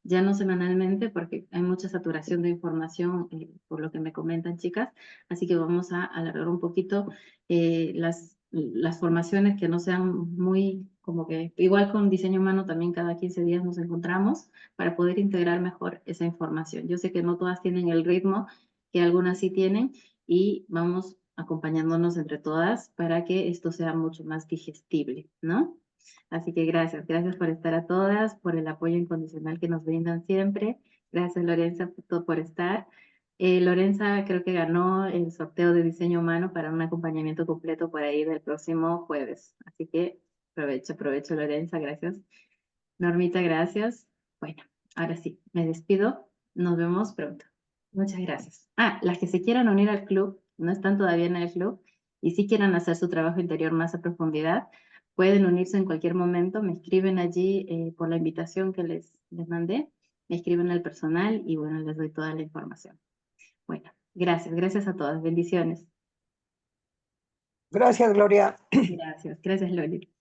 ya no semanalmente porque hay mucha saturación de información por lo que me comentan chicas, así que vamos a alargar un poquito las formaciones que no sean muy como que igual con diseño humano también cada 15 días nos encontramos para poder integrar mejor esa información. Yo sé que no todas tienen el ritmo que algunas sí tienen y vamos acompañándonos entre todas para que esto sea mucho más digestible, ¿no? Así que gracias por estar a todas, por el apoyo incondicional que nos brindan siempre. Gracias Lorenza por estar. Lorenza creo que ganó el sorteo de diseño humano para un acompañamiento completo por ahí del próximo jueves. Así que aprovecho Lorenza, gracias. Normita, gracias. Bueno, ahora sí, me despido. Nos vemos pronto. Muchas gracias. Las que se quieran unir al club, no están todavía en el club y si quieran hacer su trabajo interior más a profundidad, pueden unirse en cualquier momento. Me escriben allí por la invitación que les mandé. Me escriben al personal y bueno, les doy toda la información. Bueno, gracias a todas. Bendiciones. Gracias, Gloria. Gracias, Loli.